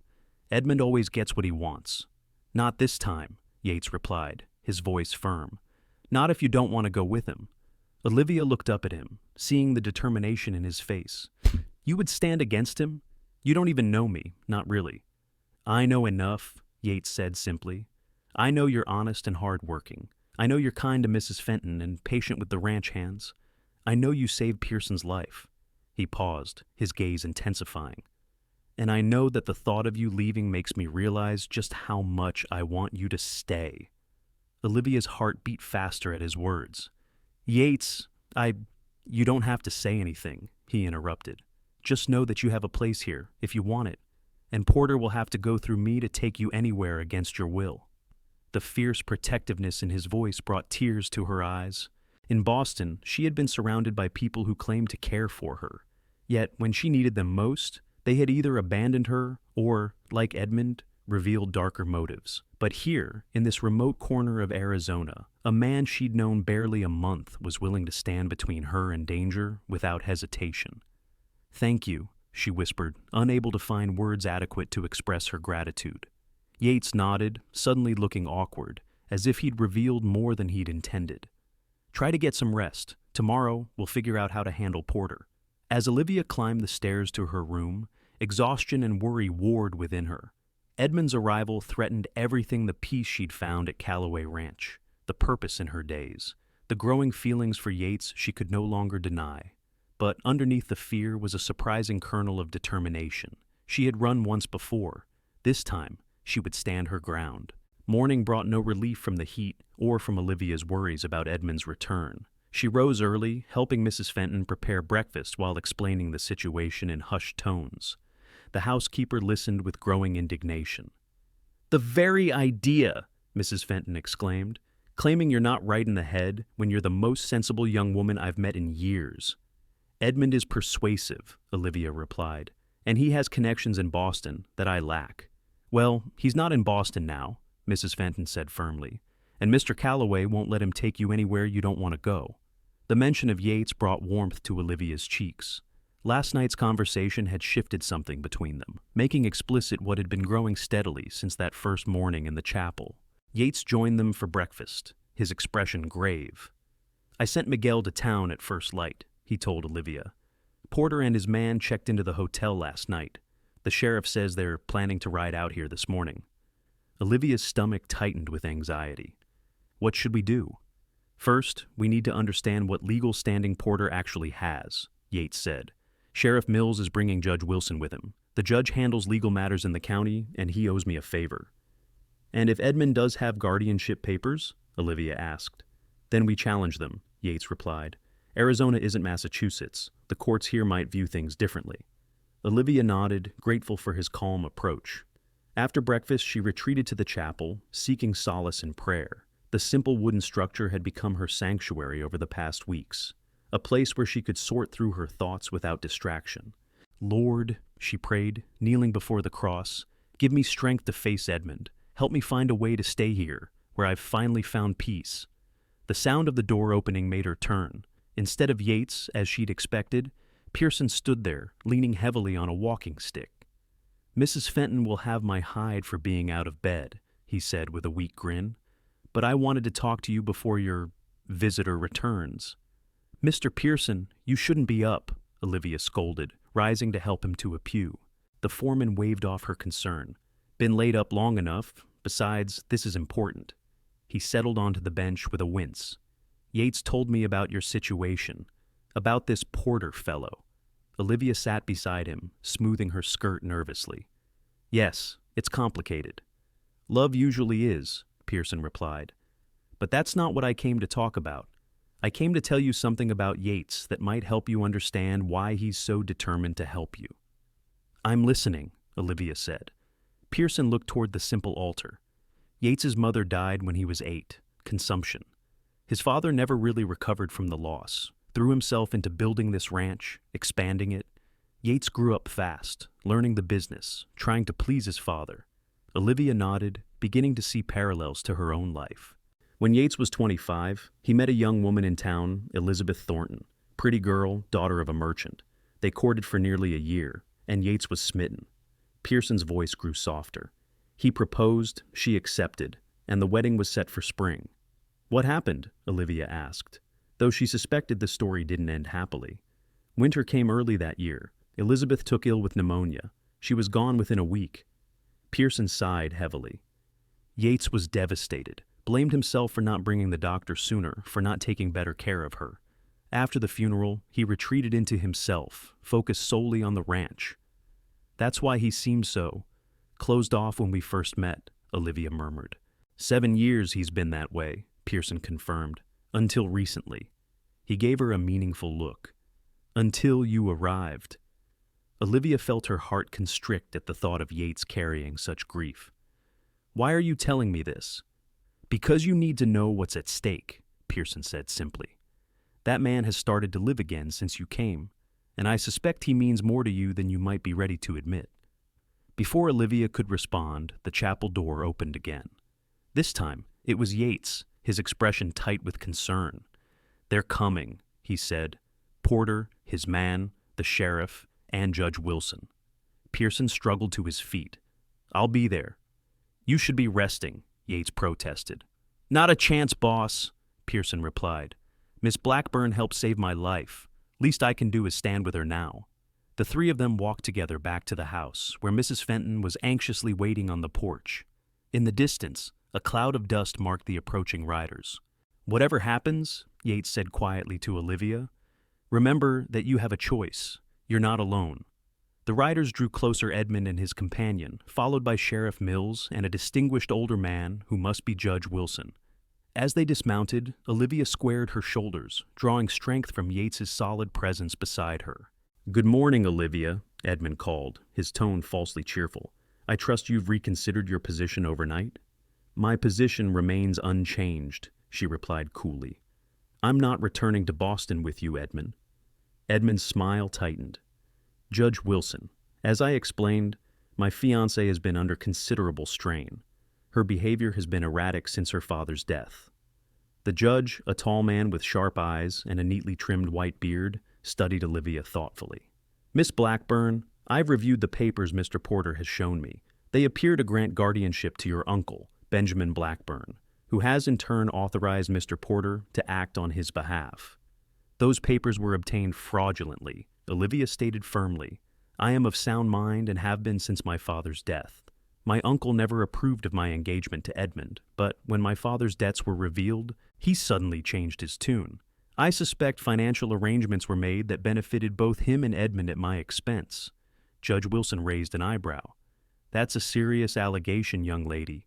"Edmund always gets what he wants." "Not this time," Yates replied, his voice firm. "Not if you don't want to go with him." Olivia looked up at him, seeing the determination in his face. "You would stand against him? You don't even know me, not really." "I know enough," Yates said simply. "I know you're honest and hard-working. I know you're kind to Mrs. Fenton and patient with the ranch hands. I know you saved Pearson's life." He paused, his gaze intensifying. "And I know that the thought of you leaving makes me realize just how much I want you to stay." Olivia's heart beat faster at his words. "Yates, you don't have to say anything," he interrupted. "Just know that you have a place here, if you want it. and Porter will have to go through me to take you anywhere against your will." The fierce protectiveness in his voice brought tears to her eyes. In Boston, she had been surrounded by people who claimed to care for her. Yet, when she needed them most, they had either abandoned her or, like Edmund, revealed darker motives. But here, in this remote corner of Arizona, a man she'd known barely a month was willing to stand between her and danger without hesitation. "Thank you," she whispered, unable to find words adequate to express her gratitude. Yates nodded, suddenly looking awkward, as if he'd revealed more than he'd intended. "Try to get some rest. Tomorrow, we'll figure out how to handle Porter." As Olivia climbed the stairs to her room, exhaustion and worry warred within her. Edmund's arrival threatened everything the peace she'd found at Calloway Ranch, the purpose in her days, the growing feelings for Yates she could no longer deny. But underneath the fear was a surprising kernel of determination. She had run once before. This time, she would stand her ground. Morning brought no relief from the heat or from Olivia's worries about Edmund's return. She rose early, helping Mrs. Fenton prepare breakfast while explaining the situation in hushed tones. The housekeeper listened with growing indignation. "The very idea," Mrs. Fenton exclaimed, "claiming you're not right in the head when you're the most sensible young woman I've met in years." "Edmund is persuasive," Olivia replied, "and he has connections in Boston that I lack." "Well, he's not in Boston now," Mrs. Fenton said firmly, "and Mr. Calloway won't let him take you anywhere you don't want to go." The mention of Yates brought warmth to Olivia's cheeks. Last night's conversation had shifted something between them, making explicit what had been growing steadily since that first morning in the chapel. Yates joined them for breakfast, his expression grave. "I sent Miguel to town at first light," he told Olivia. "Porter and his man checked into the hotel last night. The sheriff says they're planning to ride out here this morning." Olivia's stomach tightened with anxiety. "What should we do?" "First, we need to understand what legal standing Porter actually has," Yates said. "Sheriff Mills is bringing Judge Wilson with him. The judge handles legal matters in the county, and he owes me a favor." "And if Edmund does have guardianship papers?" Olivia asked. "Then we challenge them," Yates replied. "Arizona isn't Massachusetts. The courts here might view things differently." Olivia nodded, grateful for his calm approach. After breakfast, she retreated to the chapel, seeking solace in prayer. The simple wooden structure had become her sanctuary over the past weeks, a place where she could sort through her thoughts without distraction. "Lord," she prayed, kneeling before the cross, "give me strength to face Edmund. Help me find a way to stay here, where I've finally found peace." The sound of the door opening made her turn. Instead of Yates, as she'd expected, Pearson stood there, leaning heavily on a walking stick. "Mrs. Fenton will have my hide for being out of bed," he said with a weak grin. "But I wanted to talk to you before your visitor returns." "Mr. Pearson, you shouldn't be up," Olivia scolded, rising to help him to a pew. The foreman waved off her concern. "Been laid up long enough. Besides, this is important." He settled onto the bench with a wince. "Yates told me about your situation, about this Porter fellow." Olivia sat beside him, smoothing her skirt nervously. "Yes, it's complicated." "Love usually is," Pearson replied. "But that's not what I came to talk about. I came to tell you something about Yates that might help you understand why he's so determined to help you." "I'm listening," Olivia said. Pearson looked toward the simple altar. Yates's mother died when he was 8, consumption. His father never really recovered from the loss, threw himself into building this ranch, expanding it. Yates grew up fast, learning the business, trying to please his father. Olivia nodded, beginning to see parallels to her own life. When Yates was 25, he met a young woman in town, Elizabeth Thornton, pretty girl, daughter of a merchant. They courted for nearly a year, and Yates was smitten. Pearson's voice grew softer. He proposed, she accepted, and the wedding was set for spring. "What happened?" Olivia asked, though she suspected the story didn't end happily. "Winter came early that year. Elizabeth took ill with pneumonia. She was gone within a week." Pearson sighed heavily. Yates was devastated, blamed himself for not bringing the doctor sooner, for not taking better care of her. After the funeral, he retreated into himself, focused solely on the ranch. "That's why he seemed so closed off when we first met," Olivia murmured. 7 years he's been that way," Pearson confirmed, "until recently." He gave her a meaningful look. "Until you arrived." Olivia felt her heart constrict at the thought of Yates carrying such grief. "Why are you telling me this?" "Because you need to know what's at stake," Pearson said simply. "That man has started to live again since you came, and I suspect he means more to you than you might be ready to admit." Before Olivia could respond, the chapel door opened again. This time, it was Yates, his expression tight with concern. "They're coming," he said. "Porter, his man, the sheriff, and Judge Wilson." Pearson struggled to his feet. "I'll be there." "You should be resting," Yates protested. "Not a chance, boss," Pearson replied. "Miss Blackburn helped save my life. Least I can do is stand with her now." The three of them walked together back to the house, where Mrs. Fenton was anxiously waiting on the porch. In the distance, a cloud of dust marked the approaching riders. "Whatever happens," Yates said quietly to Olivia, "remember that you have a choice. You're not alone." The riders drew closer Edmund and his companion, followed by Sheriff Mills and a distinguished older man who must be Judge Wilson. As they dismounted, Olivia squared her shoulders, drawing strength from Yates's solid presence beside her. "Good morning, Olivia," Edmund called, his tone falsely cheerful. "I trust you've reconsidered your position overnight?" "My position remains unchanged," she replied coolly. "I'm not returning to Boston with you, Edmund." Edmund's smile tightened. "Judge Wilson, as I explained, my fiancée has been under considerable strain. Her behavior has been erratic since her father's death." The judge, a tall man with sharp eyes and a neatly trimmed white beard, studied Olivia thoughtfully. "Miss Blackburn, I've reviewed the papers Mr. Porter has shown me. They appear to grant guardianship to your uncle, Benjamin Blackburn, who has in turn authorized Mr. Porter to act on his behalf." "Those papers were obtained fraudulently," Olivia stated firmly. "I am of sound mind and have been since my father's death. My uncle never approved of my engagement to Edmund, but when my father's debts were revealed, he suddenly changed his tune. I suspect financial arrangements were made that benefited both him and Edmund at my expense." Judge Wilson raised an eyebrow. "That's a serious allegation, young lady."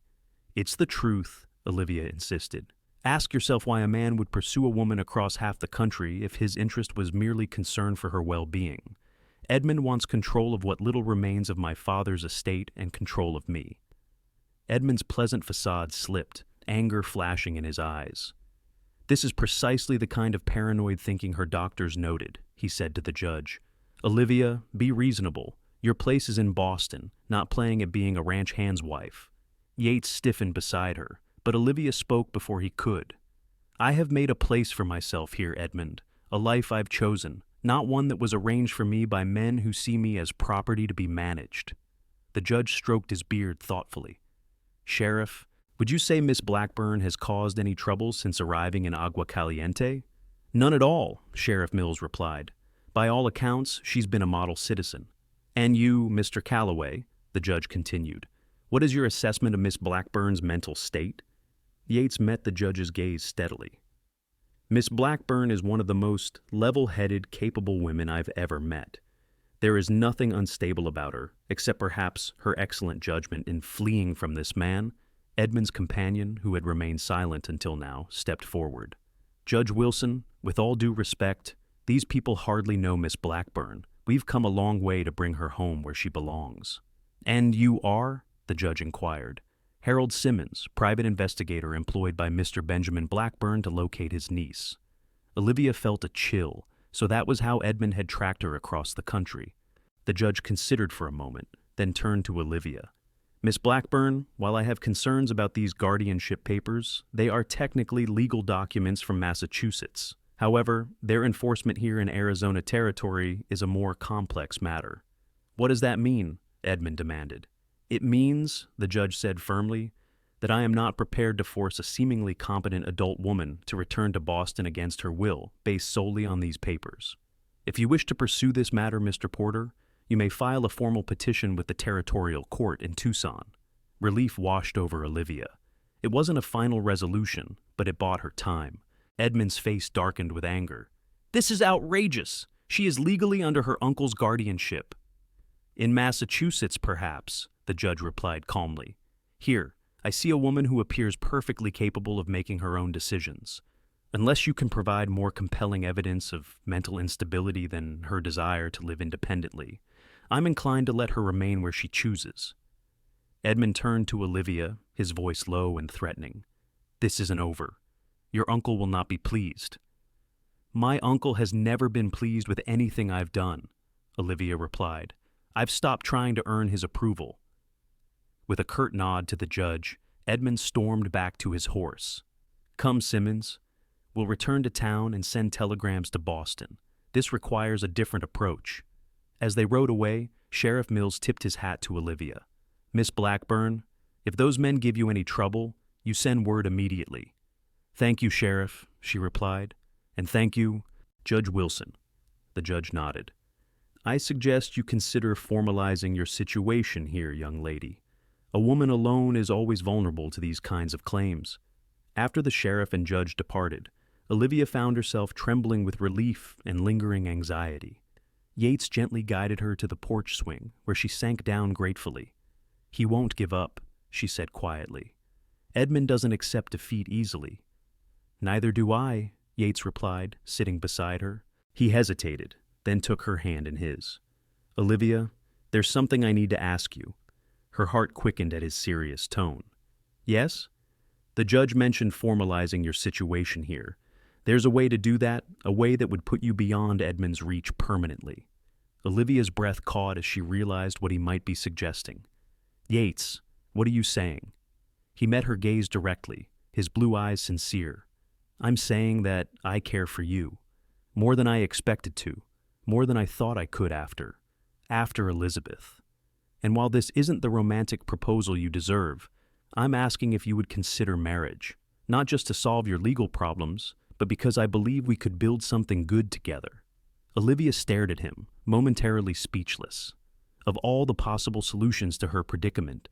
"It's the truth," Olivia insisted. "Ask yourself why a man would pursue a woman across half the country if his interest was merely concern for her well-being. Edmund wants control of what little remains of my father's estate and control of me." Edmund's pleasant facade slipped, anger flashing in his eyes. "This is precisely the kind of paranoid thinking her doctors noted," he said to the judge. "Olivia, be reasonable. Your place is in Boston, not playing at being a ranch hand's wife." Yates stiffened beside her, but Olivia spoke before he could. "I have made a place for myself here, Edmund, a life I've chosen, not one that was arranged for me by men who see me as property to be managed." The judge stroked his beard thoughtfully. "Sheriff, would you say Miss Blackburn has caused any trouble since arriving in Agua Caliente?" "None at all," Sheriff Mills replied. "By all accounts, she's been a model citizen." "And you, Mr. Calloway," the judge continued, "what is your assessment of Miss Blackburn's mental state?" Yates met the judge's gaze steadily. "Miss Blackburn is one of the most level-headed, capable women I've ever met. There is nothing unstable about her, except perhaps her excellent judgment in fleeing from this man." Edmund's companion, who had remained silent until now, stepped forward. "Judge Wilson, with all due respect, these people hardly know Miss Blackburn. We've come a long way to bring her home where she belongs." "And you are?" the judge inquired. "Harold Simmons, private investigator employed by Mr. Benjamin Blackburn to locate his niece." Olivia felt a chill, so that was how Edmund had tracked her across the country. The judge considered for a moment, then turned to Olivia. "Miss Blackburn, while I have concerns about these guardianship papers, they are technically legal documents from Massachusetts. However, their enforcement here in Arizona territory is a more complex matter." "What does that mean?" Edmund demanded. "It means," the judge said firmly, "that I am not prepared to force a seemingly competent adult woman to return to Boston against her will, based solely on these papers. If you wish to pursue this matter, Mr. Porter, you may file a formal petition with the territorial court in Tucson." Relief washed over Olivia. It wasn't a final resolution, but it bought her time. Edmund's face darkened with anger. "This is outrageous! She is legally under her uncle's guardianship." "In Massachusetts, perhaps," the judge replied calmly. "Here, I see a woman who appears perfectly capable of making her own decisions. Unless you can provide more compelling evidence of mental instability than her desire to live independently, I'm inclined to let her remain where she chooses." Edmund turned to Olivia, his voice low and threatening. "This isn't over. Your uncle will not be pleased." "My uncle has never been pleased with anything I've done," Olivia replied. "I've stopped trying to earn his approval." With a curt nod to the judge, Edmund stormed back to his horse. "Come, Simmons. We'll return to town and send telegrams to Boston. This requires a different approach." As they rode away, Sheriff Mills tipped his hat to Olivia. "Miss Blackburn, if those men give you any trouble, you send word immediately." "Thank you, Sheriff," she replied. "And thank you, Judge Wilson." The judge nodded. "I suggest you consider formalizing your situation here, young lady. A woman alone is always vulnerable to these kinds of claims." After the sheriff and judge departed, Olivia found herself trembling with relief and lingering anxiety. Yates gently guided her to the porch swing, where she sank down gratefully. "He won't give up," she said quietly. "Edmund doesn't accept defeat easily." "Neither do I," Yates replied, sitting beside her. He hesitated, then took her hand in his. "Olivia, there's something I need to ask you." Her heart quickened at his serious tone. "Yes?" "The judge mentioned formalizing your situation here. There's a way to do that, a way that would put you beyond Edmund's reach permanently." Olivia's breath caught as she realized what he might be suggesting. "Yates, what are you saying?" He met her gaze directly, his blue eyes sincere. "I'm saying that I care for you. More than I expected to. More than I thought I could after Elizabeth. And while this isn't the romantic proposal you deserve, I'm asking if you would consider marriage, not just to solve your legal problems, but because I believe we could build something good together." Olivia stared at him, momentarily speechless. Of all the possible solutions to her predicament,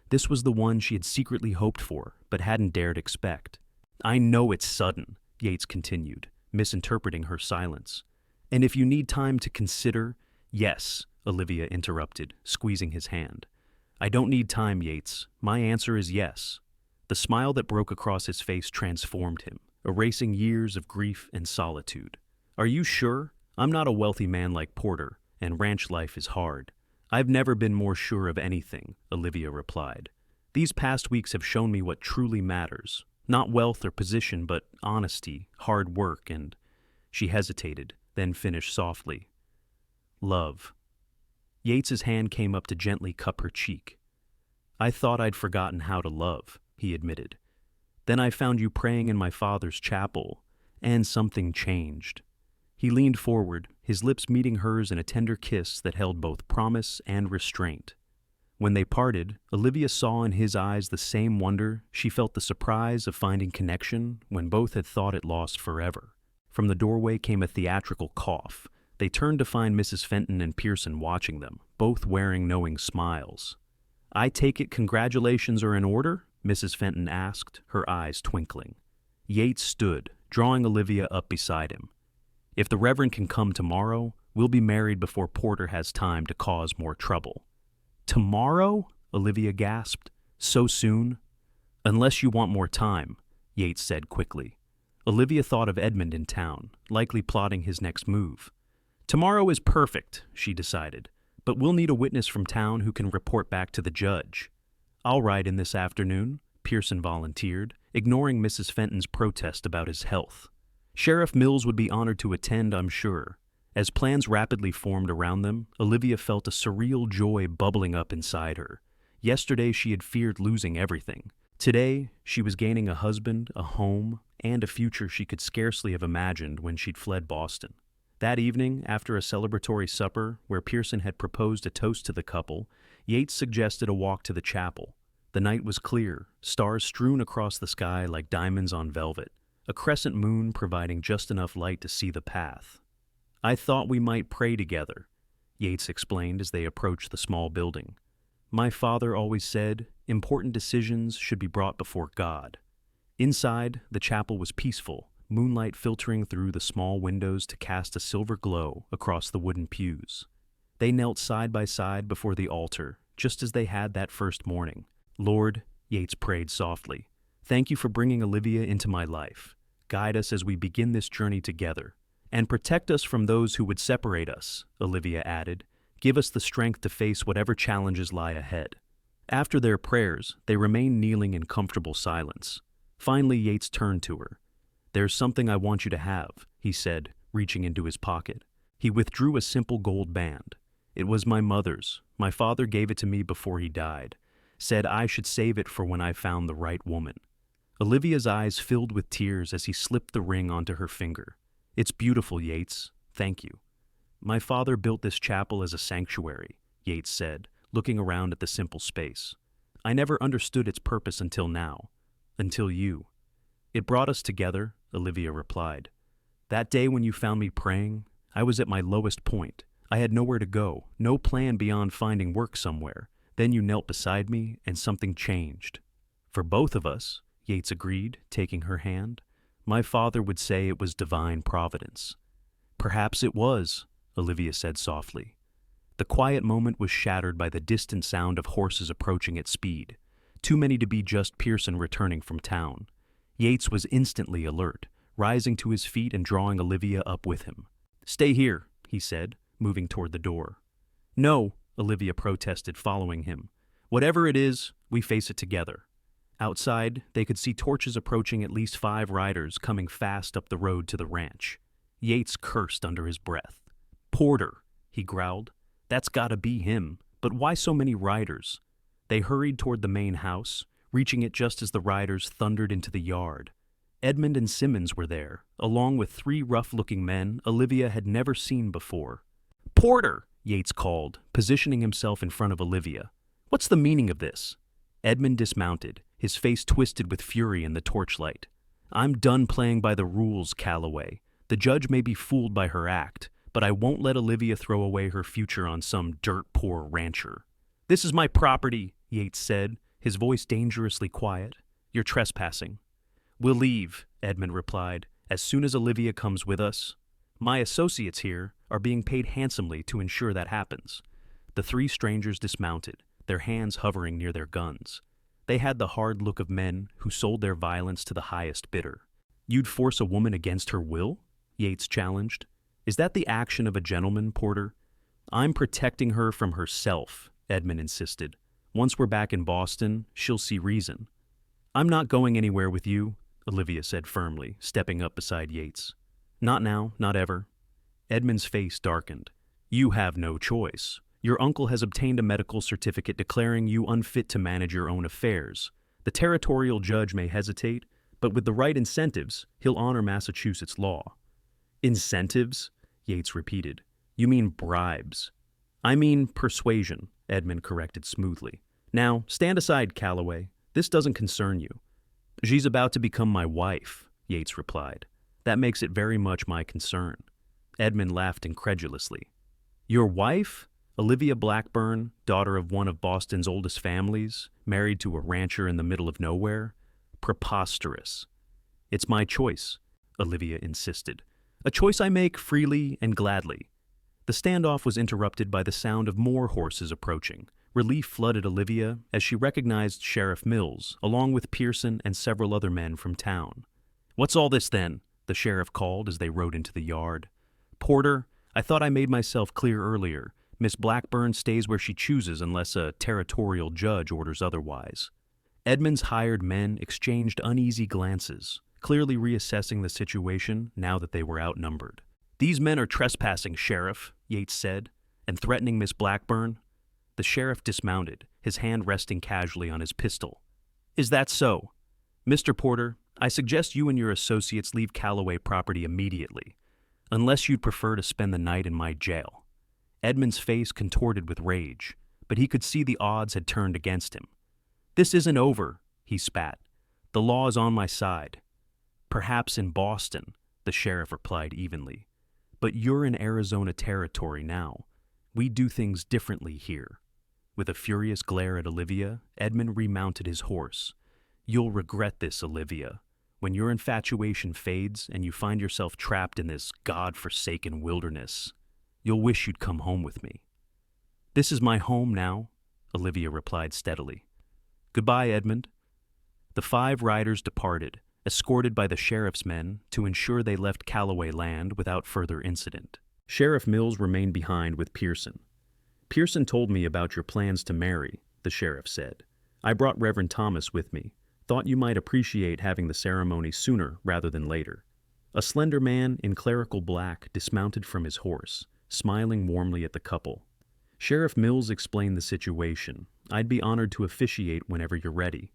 this was the one she had secretly hoped for, but hadn't dared expect. "I know it's sudden," Yates continued, misinterpreting her silence. "And if you need time to consider—" "Yes," Olivia interrupted, squeezing his hand. "I don't need time, Yates. My answer is yes." The smile that broke across his face transformed him, erasing years of grief and solitude. "Are you sure? I'm not a wealthy man like Porter, and ranch life is hard." "I've never been more sure of anything," Olivia replied. "These past weeks have shown me what truly matters. Not wealth or position, but honesty, hard work, and—" She hesitated, then finished softly. "Love." Yates's hand came up to gently cup her cheek. "I thought I'd forgotten how to love," he admitted. "Then I found you praying in my father's chapel, and something changed." He leaned forward, his lips meeting hers in a tender kiss that held both promise and restraint. When they parted, Olivia saw in his eyes the same wonder she felt the surprise of finding connection when both had thought it lost forever. From the doorway came a theatrical cough. They turned to find Mrs. Fenton and Pearson watching them, both wearing knowing smiles. "I take it congratulations are in order?" Mrs. Fenton asked, her eyes twinkling. Yates stood, drawing Olivia up beside him. "If the Reverend can come tomorrow, we'll be married before Porter has time to cause more trouble." "Tomorrow?" Olivia gasped. "So soon?" "Unless you want more time," Yates said quickly. Olivia thought of Edmund in town, likely plotting his next move. "Tomorrow is perfect," she decided, "but we'll need a witness from town who can report back to the judge." "I'll ride in this afternoon," Pearson volunteered, ignoring Mrs. Fenton's protest about his health. Sheriff Mills would be honored to attend, I'm sure. As plans rapidly formed around them, Olivia felt a surreal joy bubbling up inside her. Yesterday she had feared losing everything. Today, she was gaining a husband, a home, and a future she could scarcely have imagined when she'd fled Boston. That evening, after a celebratory supper where Pearson had proposed a toast to the couple, Yates suggested a walk to the chapel. The night was clear, stars strewn across the sky like diamonds on velvet, a crescent moon providing just enough light to see the path. "I thought we might pray together," Yates explained as they approached the small building. "My father always said, important decisions should be brought before God." Inside, the chapel was peaceful, moonlight filtering through the small windows to cast a silver glow across the wooden pews. They knelt side by side before the altar, just as they had that first morning. "Lord," Yates prayed softly, "thank you for bringing Olivia into my life. Guide us as we begin this journey together. And protect us from those who would separate us," Olivia added, Give us the strength to face whatever challenges lie ahead." After their prayers, they remained kneeling in comfortable silence. Finally, Yates turned to her. "There's something I want you to have," he said, reaching into his pocket. He withdrew a simple gold band. "It was my mother's. My father gave it to me before he died. Said I should save it for when I found the right woman." Olivia's eyes filled with tears as he slipped the ring onto her finger. "It's beautiful, Yates. Thank you." "My father built this chapel as a sanctuary," Yates said, looking around at the simple space. "I never understood its purpose until now. Until you." "It brought us together," Olivia replied. "That day when you found me praying, I was at my lowest point. I had nowhere to go, no plan beyond finding work somewhere. Then you knelt beside me, and something changed." "For both of us," Yates agreed, taking her hand. "My father would say it was divine providence." "Perhaps it was," Olivia said softly. The quiet moment was shattered by the distant sound of horses approaching at speed, too many to be just Pearson returning from town. Yates was instantly alert, rising to his feet and drawing Olivia up with him. "Stay here," he said, moving toward the door. "No," Olivia protested, following him. "Whatever it is, we face it together." Outside, they could see torches approaching at least 5 riders coming fast up the road to the ranch. Yates cursed under his breath. "Porter," he growled. "That's gotta be him. But why so many riders?" They hurried toward the main house, reaching it just as the riders thundered into the yard. Edmund and Simmons were there, along with 3 rough-looking men Olivia had never seen before. "Porter!" Yates called, positioning himself in front of Olivia. "What's the meaning of this?" Edmund dismounted, his face twisted with fury in the torchlight. "I'm done playing by the rules, Calloway. The judge may be fooled by her act, but I won't let Olivia throw away her future on some dirt-poor rancher." "This is my property," Yates said, his voice dangerously quiet. "You're trespassing." "We'll leave," Edmund replied, "as soon as Olivia comes with us. My associates here are being paid handsomely to ensure that happens." The 3 strangers dismounted, their hands hovering near their guns. They had the hard look of men who sold their violence to the highest bidder. "You'd force a woman against her will?" Yates challenged. "Is that the action of a gentleman, Porter?" "I'm protecting her from herself," Edmund insisted. "Once we're back in Boston, she'll see reason." "I'm not going anywhere with you," Olivia said firmly, stepping up beside Yates. "Not now, not ever." Edmund's face darkened. "You have no choice. Your uncle has obtained a medical certificate declaring you unfit to manage your own affairs. The territorial judge may hesitate, but with the right incentives, he'll honor Massachusetts law." "Incentives?" Yates repeated. "You mean bribes." "I mean persuasion," Edmund corrected smoothly. "Now, stand aside, Calloway. This doesn't concern you." "She's about to become my wife," Yates replied. "That makes it very much my concern." Edmund laughed incredulously. "Your wife? Olivia Blackburn, daughter of one of Boston's oldest families, married to a rancher in the middle of nowhere? Preposterous." "It's my choice," Olivia insisted. "A choice I make freely and gladly." The standoff was interrupted by the sound of more horses approaching. Relief flooded Olivia as she recognized Sheriff Mills, along with Pearson and several other men from town. "What's all this then?" the sheriff called as they rode into the yard. "Porter, I thought I made myself clear earlier. Miss Blackburn stays where she chooses unless a territorial judge orders otherwise." Edmund's hired men exchanged uneasy glances, clearly reassessing the situation now that they were outnumbered. "These men are trespassing, Sheriff," Yates said, "and threatening Miss Blackburn." The sheriff dismounted, his hand resting casually on his pistol. "Is that so? Mr. Porter, I suggest you and your associates leave Calloway property immediately, unless you'd prefer to spend the night in my jail." Edmund's face contorted with rage, but he could see the odds had turned against him. "This isn't over," he spat. "The law is on my side." "Perhaps in Boston," the sheriff replied evenly. "But you're in Arizona territory now. We do things differently here." With a furious glare at Olivia, Edmund remounted his horse. "You'll regret this, Olivia. When your infatuation fades and you find yourself trapped in this God-forsaken wilderness, you'll wish you'd come home with me." "This is my home now," Olivia replied steadily. "Goodbye, Edmund." The 5 riders departed, escorted by the sheriff's men to ensure they left Calloway land without further incident. Sheriff Mills remained behind with Pearson. "Pearson told me about your plans to marry," the sheriff said. "I brought Reverend Thomas with me. Thought you might appreciate having the ceremony sooner rather than later." A slender man in clerical black dismounted from his horse, smiling warmly at the couple. "Sheriff Mills explained the situation. I'd be honored to officiate whenever you're ready."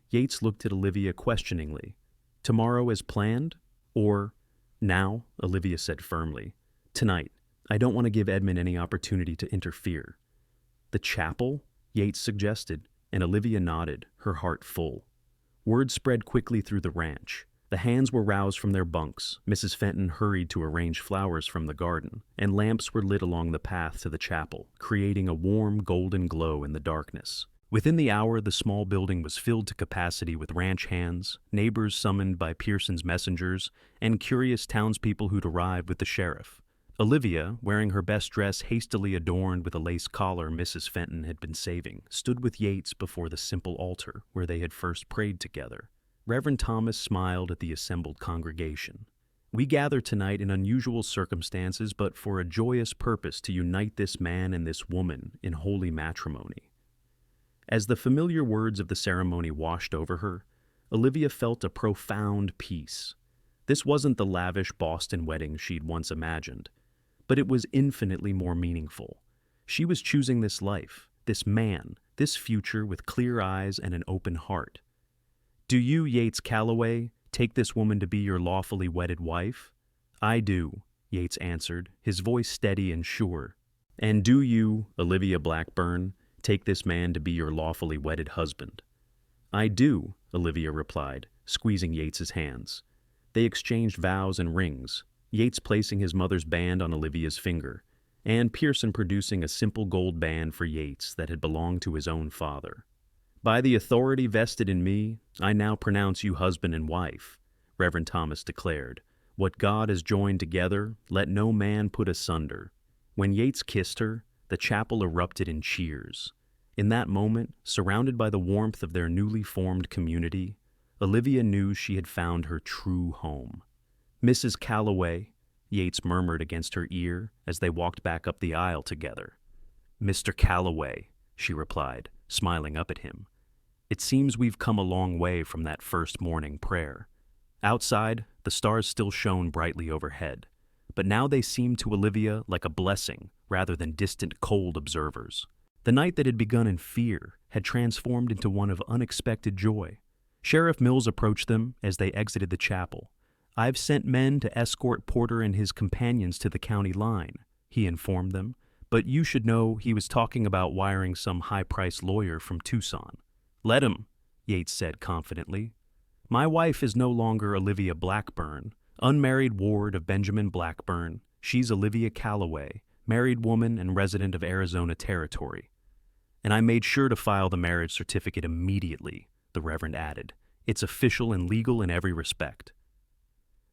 Yates looked at Olivia questioningly. "Tomorrow as planned? Or now?" Olivia said firmly. "Tonight. I don't want to give Edmund any opportunity to interfere." "The chapel?" Yates suggested, and Olivia nodded, her heart full. Word spread quickly through the ranch. The hands were roused from their bunks, Mrs. Fenton hurried to arrange flowers from the garden, and lamps were lit along the path to the chapel, creating a warm golden glow in the darkness. Within the hour, the small building was filled to capacity with ranch hands, neighbors summoned by Pearson's messengers, and curious townspeople who'd arrived with the sheriff. Olivia, wearing her best dress hastily adorned with a lace collar Mrs. Fenton had been saving, stood with Yates before the simple altar where they had first prayed together. Reverend Thomas smiled at the assembled congregation. "We gather tonight in unusual circumstances, but for a joyous purpose to unite this man and this woman in holy matrimony." As the familiar words of the ceremony washed over her, Olivia felt a profound peace. This wasn't the lavish Boston wedding she'd once imagined, but it was infinitely more meaningful. She was choosing this life, this man, this future with clear eyes and an open heart. "Do you, Yates Calloway, take this woman to be your lawfully wedded wife?" "I do," Yates answered, his voice steady and sure. "And do you, Olivia Blackburn, take this man to be your lawfully wedded husband?" "I do," Olivia replied, squeezing Yates's hands. They exchanged vows and rings, Yates placing his mother's band on Olivia's finger, and Pearson producing a simple gold band for Yates that had belonged to his own father. "By the authority vested in me, I now pronounce you husband and wife," Reverend Thomas declared. "What God has joined together, let no man put asunder." When Yates kissed her, the chapel erupted in cheers. In that moment, surrounded by the warmth of their newly formed community, Olivia knew she had found her true home. "Mrs. Calloway," Yates murmured against her ear as they walked back up the aisle together. "Mr. Calloway," she replied, smiling up at him. "It seems we've come a long way from that first morning prayer." Outside, the stars still shone brightly overhead, but now they seemed to Olivia like a blessing rather than distant, cold observers. The night that had begun in fear had transformed into one of unexpected joy. Sheriff Mills approached them as they exited the chapel. "I've sent men to escort Porter and his companions to the county line," he informed them, "but you should know he was talking about wiring some high-priced lawyer from Tucson." "Let him," Yates said confidently. "My wife is no longer Olivia Blackburn, unmarried ward of Benjamin Blackburn. She's Olivia Calloway, married woman and resident of Arizona Territory. And I made sure to file the marriage certificate immediately," the Reverend added. "It's official and legal in every respect."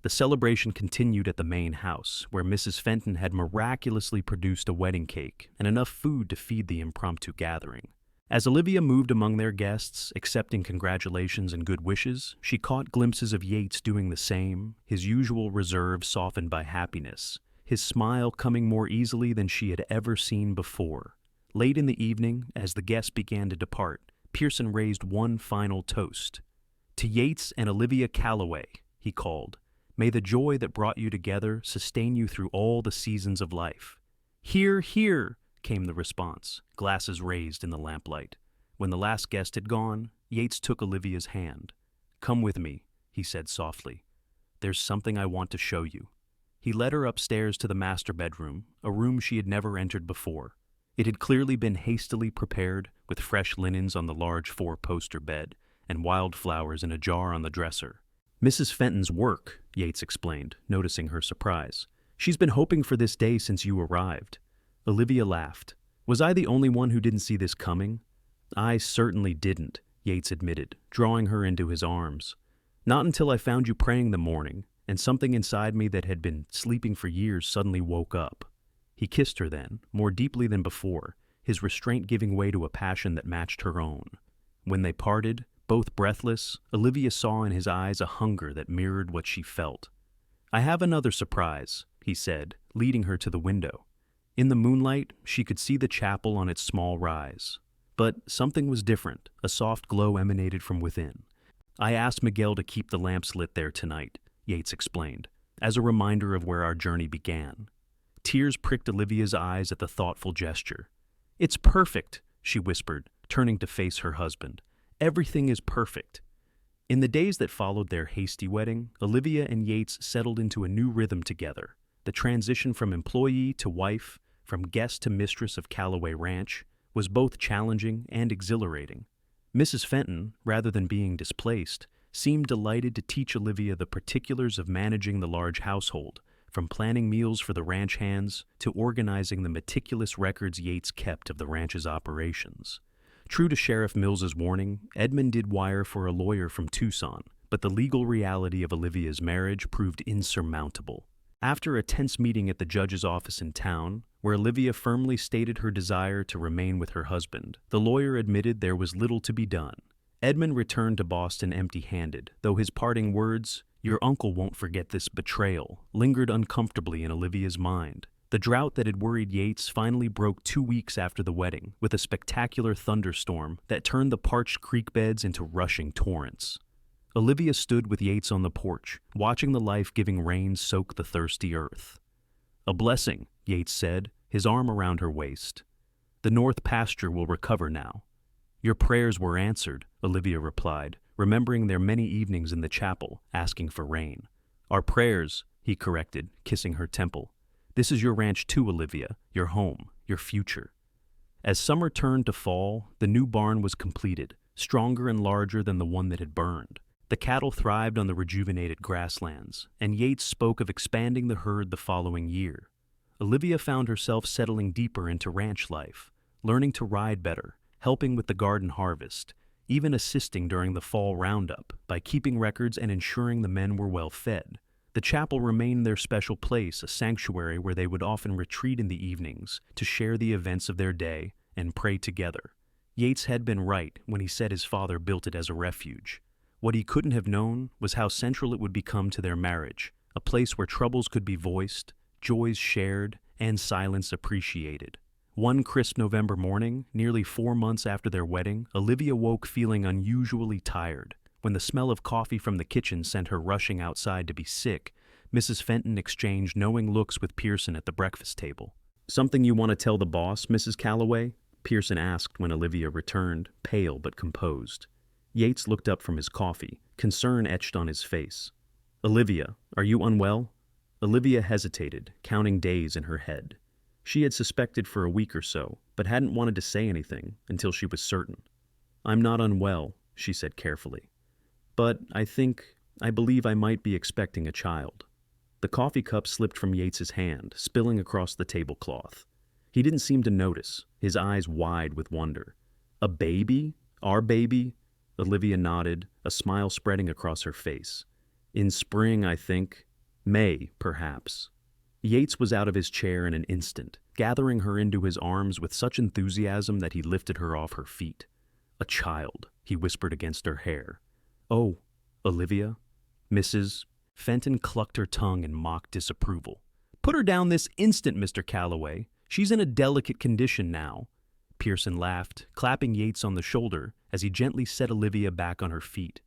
The celebration continued at the main house, where Mrs. Fenton had miraculously produced a wedding cake and enough food to feed the impromptu gathering. As Olivia moved among their guests, accepting congratulations and good wishes, she caught glimpses of Yates doing the same, his usual reserve softened by happiness, his smile coming more easily than she had ever seen before. Late in the evening, as the guests began to depart, Pearson raised one final toast. "To Yates and Olivia Calloway," he called, "may the joy that brought you together sustain you through all the seasons of life." "Hear, hear!" came the response, glasses raised in the lamplight. When the last guest had gone, Yates took Olivia's hand. "Come with me," he said softly. "There's something I want to show you." He led her upstairs to the master bedroom, a room she had never entered before. It had clearly been hastily prepared, with fresh linens on the large four-poster bed and wildflowers in a jar on the dresser. "Mrs. Fenton's work," Yates explained, noticing her surprise. "She's been hoping for this day since you arrived." Olivia laughed. "Was I the only one who didn't see this coming?" "I certainly didn't," Yates admitted, drawing her into his arms. "Not until I found you praying the morning, and something inside me that had been sleeping for years suddenly woke up." He kissed her then, more deeply than before, his restraint giving way to a passion that matched her own. When they parted, both breathless, Olivia saw in his eyes a hunger that mirrored what she felt. "I have another surprise," he said, leading her to the window. In the moonlight, she could see the chapel on its small rise. But something was different. A soft glow emanated from within. I asked Miguel to keep the lamps lit there tonight, Yates explained, as a reminder of where our journey began. Tears pricked Olivia's eyes at the thoughtful gesture. "It's perfect," she whispered, turning to face her husband. "Everything is perfect." In the days that followed their hasty wedding, Olivia and Yates settled into a new rhythm together. The transition from employee to wife, from guest to mistress of Calloway Ranch, was both challenging and exhilarating. Mrs. Fenton, rather than being displaced, seemed delighted to teach Olivia the particulars of managing the large household, from planning meals for the ranch hands to organizing the meticulous records Yates kept of the ranch's operations. True to Sheriff Mills's warning, Edmund did wire for a lawyer from Tucson, but the legal reality of Olivia's marriage proved insurmountable. After a tense meeting at the judge's office in town, where Olivia firmly stated her desire to remain with her husband, the lawyer admitted there was little to be done. Edmund returned to Boston empty-handed, though his parting words, "Your uncle won't forget this betrayal," lingered uncomfortably in Olivia's mind. The drought that had worried Yates finally broke 2 weeks after the wedding, with a spectacular thunderstorm that turned the parched creek beds into rushing torrents. Olivia stood with Yates on the porch, watching the life-giving rain soak the thirsty earth. "A blessing," Yates said, his arm around her waist. "The north pasture will recover now." "Your prayers were answered," Olivia replied, remembering their many evenings in the chapel, asking for rain. "Our prayers," he corrected, kissing her temple. "This is your ranch too, Olivia, your home, your future." As summer turned to fall, the new barn was completed, stronger and larger than the one that had burned. The cattle thrived on the rejuvenated grasslands, and Yates spoke of expanding the herd the following year. Olivia found herself settling deeper into ranch life, learning to ride better, helping with the garden harvest, even assisting during the fall roundup by keeping records and ensuring the men were well fed. The chapel remained their special place, a sanctuary where they would often retreat in the evenings to share the events of their day and pray together. Yates had been right when he said his father built it as a refuge. What he couldn't have known was how central it would become to their marriage, a place where troubles could be voiced, joys shared, and silence appreciated. One crisp November morning, nearly 4 months after their wedding, Olivia woke feeling unusually tired. When the smell of coffee from the kitchen sent her rushing outside to be sick, Mrs. Fenton exchanged knowing looks with Pearson at the breakfast table. "Something you want to tell the boss, Mrs. Calloway?" Pearson asked when Olivia returned, pale but composed. Yates looked up from his coffee, concern etched on his face. "Olivia, are you unwell?" Olivia hesitated, counting days in her head. She had suspected for a week or so, but hadn't wanted to say anything until she was certain. "I'm not unwell," she said carefully. "But I believe I might be expecting a child." The coffee cup slipped from Yates's hand, spilling across the tablecloth. He didn't seem to notice, his eyes wide with wonder. "A baby? Our baby?" Olivia nodded, a smile spreading across her face. "In spring, I think. May, perhaps." Yates was out of his chair in an instant, gathering her into his arms with such enthusiasm that he lifted her off her feet. "A child," he whispered against her hair. "Oh, Olivia?" Mrs. Fenton clucked her tongue in mock disapproval. "Put her down this instant, Mr. Calloway. She's in a delicate condition now." Pearson laughed, clapping Yates on the shoulder as he gently set Olivia back on her feet.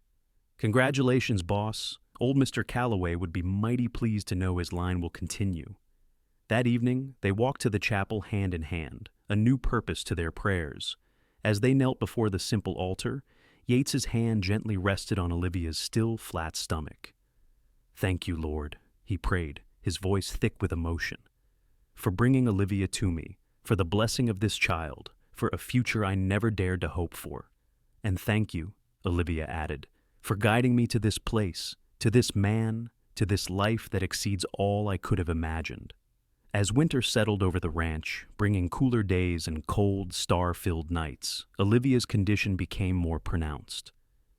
"Congratulations, boss. Old Mr. Calloway would be mighty pleased to know his line will continue." That evening, they walked to the chapel hand in hand, a new purpose to their prayers. As they knelt before the simple altar, Yates's hand gently rested on Olivia's still, flat stomach. "Thank you, Lord," he prayed, his voice thick with emotion, "for bringing Olivia to me, for the blessing of this child, for a future I never dared to hope for. And thank you," Olivia added, "for guiding me to this place, to this man, to this life that exceeds all I could have imagined." As winter settled over the ranch, bringing cooler days and cold, star-filled nights, Olivia's condition became more pronounced.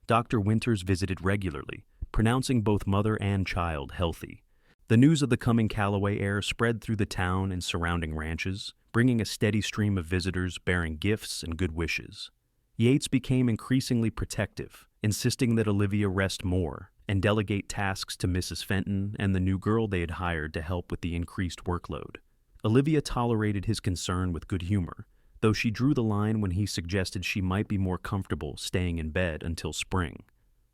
Dr. Winters visited regularly, pronouncing both mother and child healthy. The news of the coming Calloway heir spread through the town and surrounding ranches, bringing a steady stream of visitors bearing gifts and good wishes. Yates became increasingly protective, insisting that Olivia rest more and delegate tasks to Mrs. Fenton and the new girl they had hired to help with the increased workload. Olivia tolerated his concern with good humor, though she drew the line when he suggested she might be more comfortable staying in bed until spring.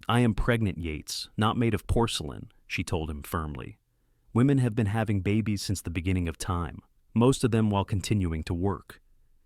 "I am pregnant, Yates, not made of porcelain," she told him firmly. "Women have been having babies since the beginning of time, most of them while continuing to work."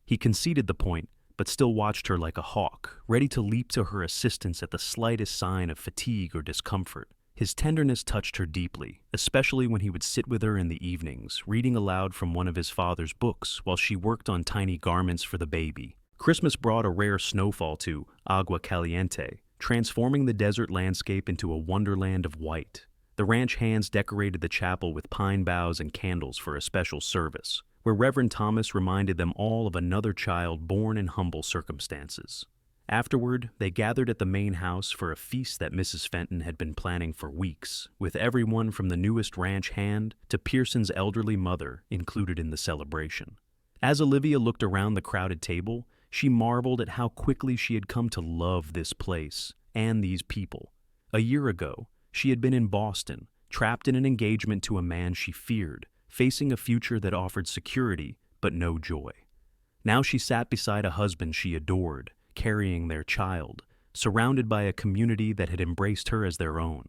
He conceded the point, but still watched her like a hawk, ready to leap to her assistance at the slightest sign of fatigue or discomfort. His tenderness touched her deeply, especially when he would sit with her in the evenings, reading aloud from one of his father's books while she worked on tiny garments for the baby. Christmas brought a rare snowfall to Agua Caliente, transforming the desert landscape into a wonderland of white. The ranch hands decorated the chapel with pine boughs and candles for a special service, where Reverend Thomas reminded them all of another child born in humble circumstances. Afterward, they gathered at the main house for a feast that Mrs. Fenton had been planning for weeks, with everyone from the newest ranch hand to Pearson's elderly mother included in the celebration. As Olivia looked around the crowded table, she marveled at how quickly she had come to love this place and these people. A year ago, she had been in Boston, trapped in an engagement to a man she feared, facing a future that offered security but no joy. Now she sat beside a husband she adored, carrying their child, surrounded by a community that had embraced her as their own.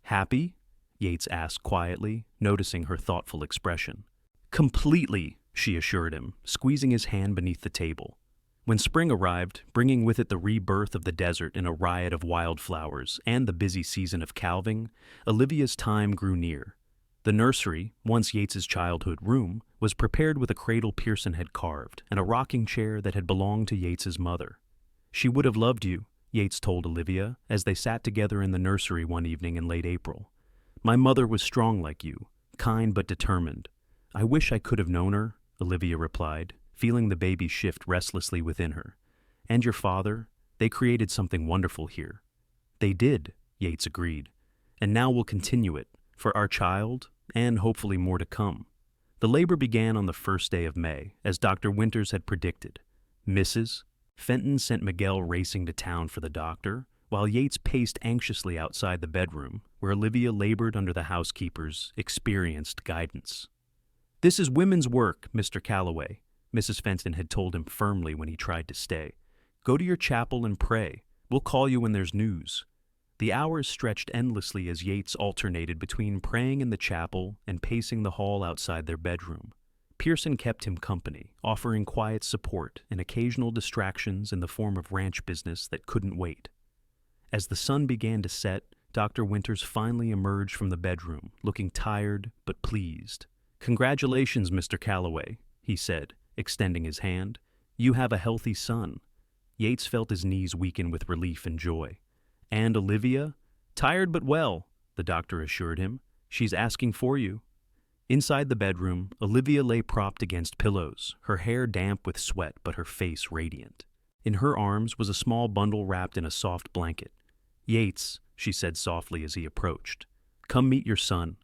"Happy?" Yates asked quietly, noticing her thoughtful expression. "Completely," she assured him, squeezing his hand beneath the table. When spring arrived, bringing with it the rebirth of the desert in a riot of wildflowers and the busy season of calving, Olivia's time grew near. The nursery, once Yates's childhood room, was prepared with a cradle Pearson had carved and a rocking chair that had belonged to Yates's mother. "She would have loved you," Yates told Olivia as they sat together in the nursery one evening in late April. "My mother was strong like you, kind but determined. I wish I could have known her," Olivia replied, feeling the baby shift restlessly within her. "And your father, they created something wonderful here." "They did," Yates agreed. "And now we'll continue it, for our child, and hopefully more to come." The labor began on the first day of May, as Dr. Winters had predicted. Mrs. Fenton sent Miguel racing to town for the doctor, while Yates paced anxiously outside the bedroom, where Olivia labored under the housekeeper's experienced guidance. "This is women's work, Mr. Calloway," Mrs. Fenton had told him firmly when he tried to stay. "Go to your chapel and pray. We'll call you when there's news." The hours stretched endlessly as Yates alternated between praying in the chapel and pacing the hall outside their bedroom. Pearson kept him company, offering quiet support and occasional distractions in the form of ranch business that couldn't wait. As the sun began to set, Dr. Winters finally emerged from the bedroom, looking tired but pleased. "Congratulations, Mr. Calloway," he said, extending his hand. "You have a healthy son." Yates felt his knees weaken with relief and joy. "And Olivia? Tired but well," the doctor assured him. "She's asking for you." Inside the bedroom, Olivia lay propped against pillows, her hair damp with sweat but her face radiant. In her arms was a small bundle wrapped in a soft blanket. "Yates," she said softly as he approached, "come meet your son."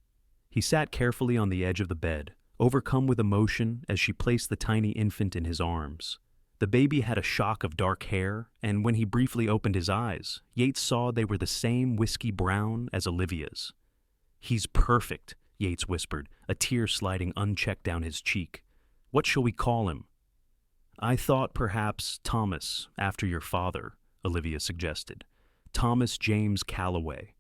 He sat carefully on the edge of the bed, overcome with emotion as she placed the tiny infant in his arms. The baby had a shock of dark hair, and when he briefly opened his eyes, Yates saw they were the same whiskey brown as Olivia's. "He's perfect," Yates whispered, a tear sliding unchecked down his cheek. "What shall we call him?" "I thought perhaps Thomas, after your father," Olivia suggested. "Thomas James Calloway."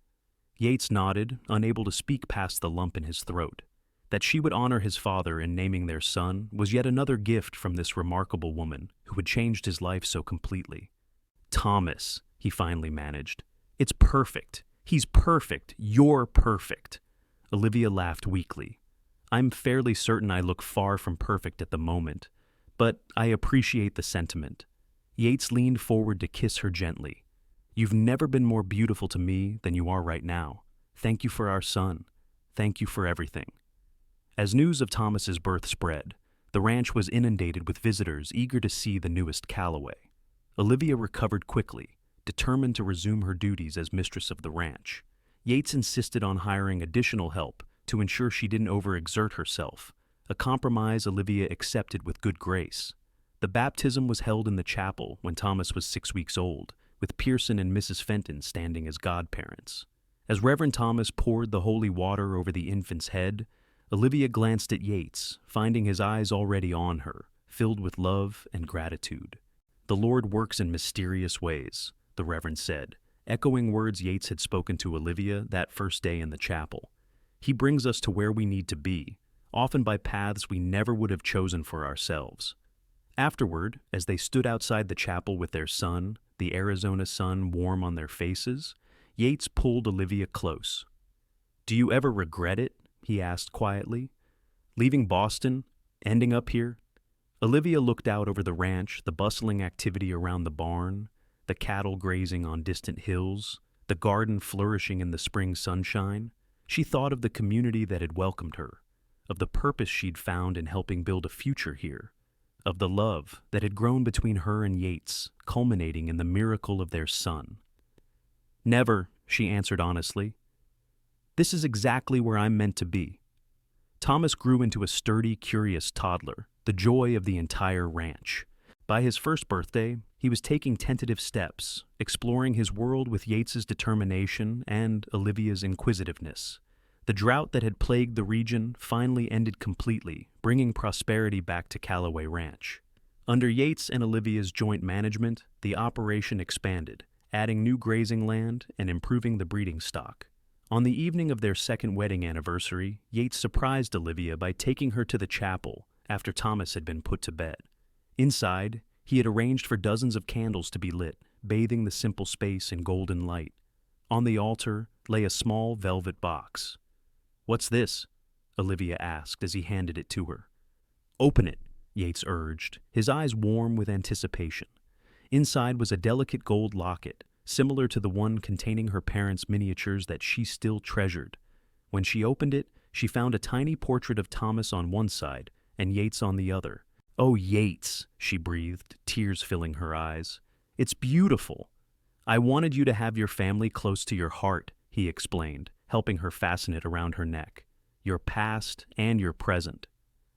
Yates nodded, unable to speak past the lump in his throat. That she would honor his father in naming their son was yet another gift from this remarkable woman who had changed his life so completely. "Thomas," he finally managed. "It's perfect. He's perfect. You're perfect." Olivia laughed weakly. "I'm fairly certain I look far from perfect at the moment, but I appreciate the sentiment." Yates leaned forward to kiss her gently. "You've never been more beautiful to me than you are right now. Thank you for our son. Thank you for everything." As news of Thomas's birth spread, the ranch was inundated with visitors eager to see the newest Calloway. Olivia recovered quickly, determined to resume her duties as mistress of the ranch. Yates insisted on hiring additional help to ensure she didn't overexert herself, a compromise Olivia accepted with good grace. The baptism was held in the chapel when Thomas was 6 weeks old, with Pearson and Mrs. Fenton standing as godparents. As Reverend Thomas poured the holy water over the infant's head, Olivia glanced at Yates, finding his eyes already on her, filled with love and gratitude. "The Lord works in mysterious ways," the Reverend said, echoing words Yates had spoken to Olivia that first day in the chapel. "He brings us to where we need to be, often by paths we never would have chosen for ourselves." Afterward, as they stood outside the chapel with their son, the Arizona sun warm on their faces, Yates pulled Olivia close. "Do you ever regret it?" he asked quietly. "Leaving Boston, ending up here?" Olivia looked out over the ranch, the bustling activity around the barn, the cattle grazing on distant hills, the garden flourishing in the spring sunshine. She thought of the community that had welcomed her, of the purpose she'd found in helping build a future here, of the love that had grown between her and Yates, culminating in the miracle of their son. "Never," she answered honestly. "This is exactly where I'm meant to be." Thomas grew into a sturdy, curious toddler, the joy of the entire ranch. By his first birthday, he was taking tentative steps, exploring his world with Yates's determination and Olivia's inquisitiveness. The drought that had plagued the region finally ended completely, bringing prosperity back to Calloway Ranch. Under Yates and Olivia's joint management, the operation expanded, adding new grazing land and improving the breeding stock. On the evening of their second wedding anniversary, Yates surprised Olivia by taking her to the chapel after Thomas had been put to bed. Inside, he had arranged for dozens of candles to be lit, bathing the simple space in golden light. On the altar lay a small velvet box. "What's this?" Olivia asked as he handed it to her. "Open it," Yates urged, his eyes warm with anticipation. Inside was a delicate gold locket, similar to the one containing her parents' miniatures that she still treasured. When she opened it, she found a tiny portrait of Thomas on one side and Yates on the other. "Oh, Yates," she breathed, tears filling her eyes. "It's beautiful." "I wanted you to have your family close to your heart," he explained, helping her fasten it around her neck. "Your past and your present."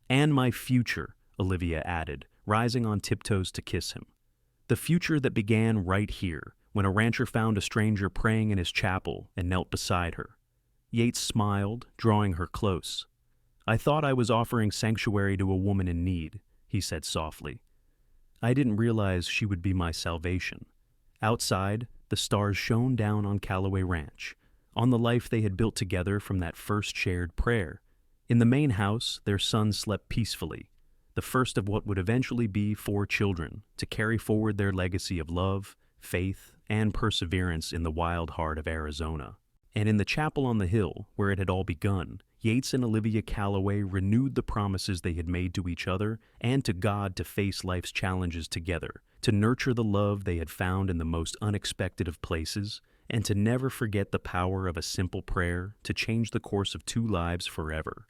"And my future," Olivia added, rising on tiptoes to kiss him. "The future that began right here, when a rancher found a stranger praying in his chapel and knelt beside her." Yates smiled, drawing her close. "I thought I was offering sanctuary to a woman in need," he said softly. "I didn't realize she would be my salvation." Outside, the stars shone down on Calloway Ranch, on the life they had built together from that first shared prayer. In the main house, their son slept peacefully, the first of what would eventually be 4 children, to carry forward their legacy of love, faith, and perseverance in the wild heart of Arizona. And in the chapel on the hill, where it had all begun, Yates and Olivia Calloway renewed the promises they had made to each other and to God to face life's challenges together, to nurture the love they had found in the most unexpected of places, and to never forget the power of a simple prayer to change the course of 2 lives forever.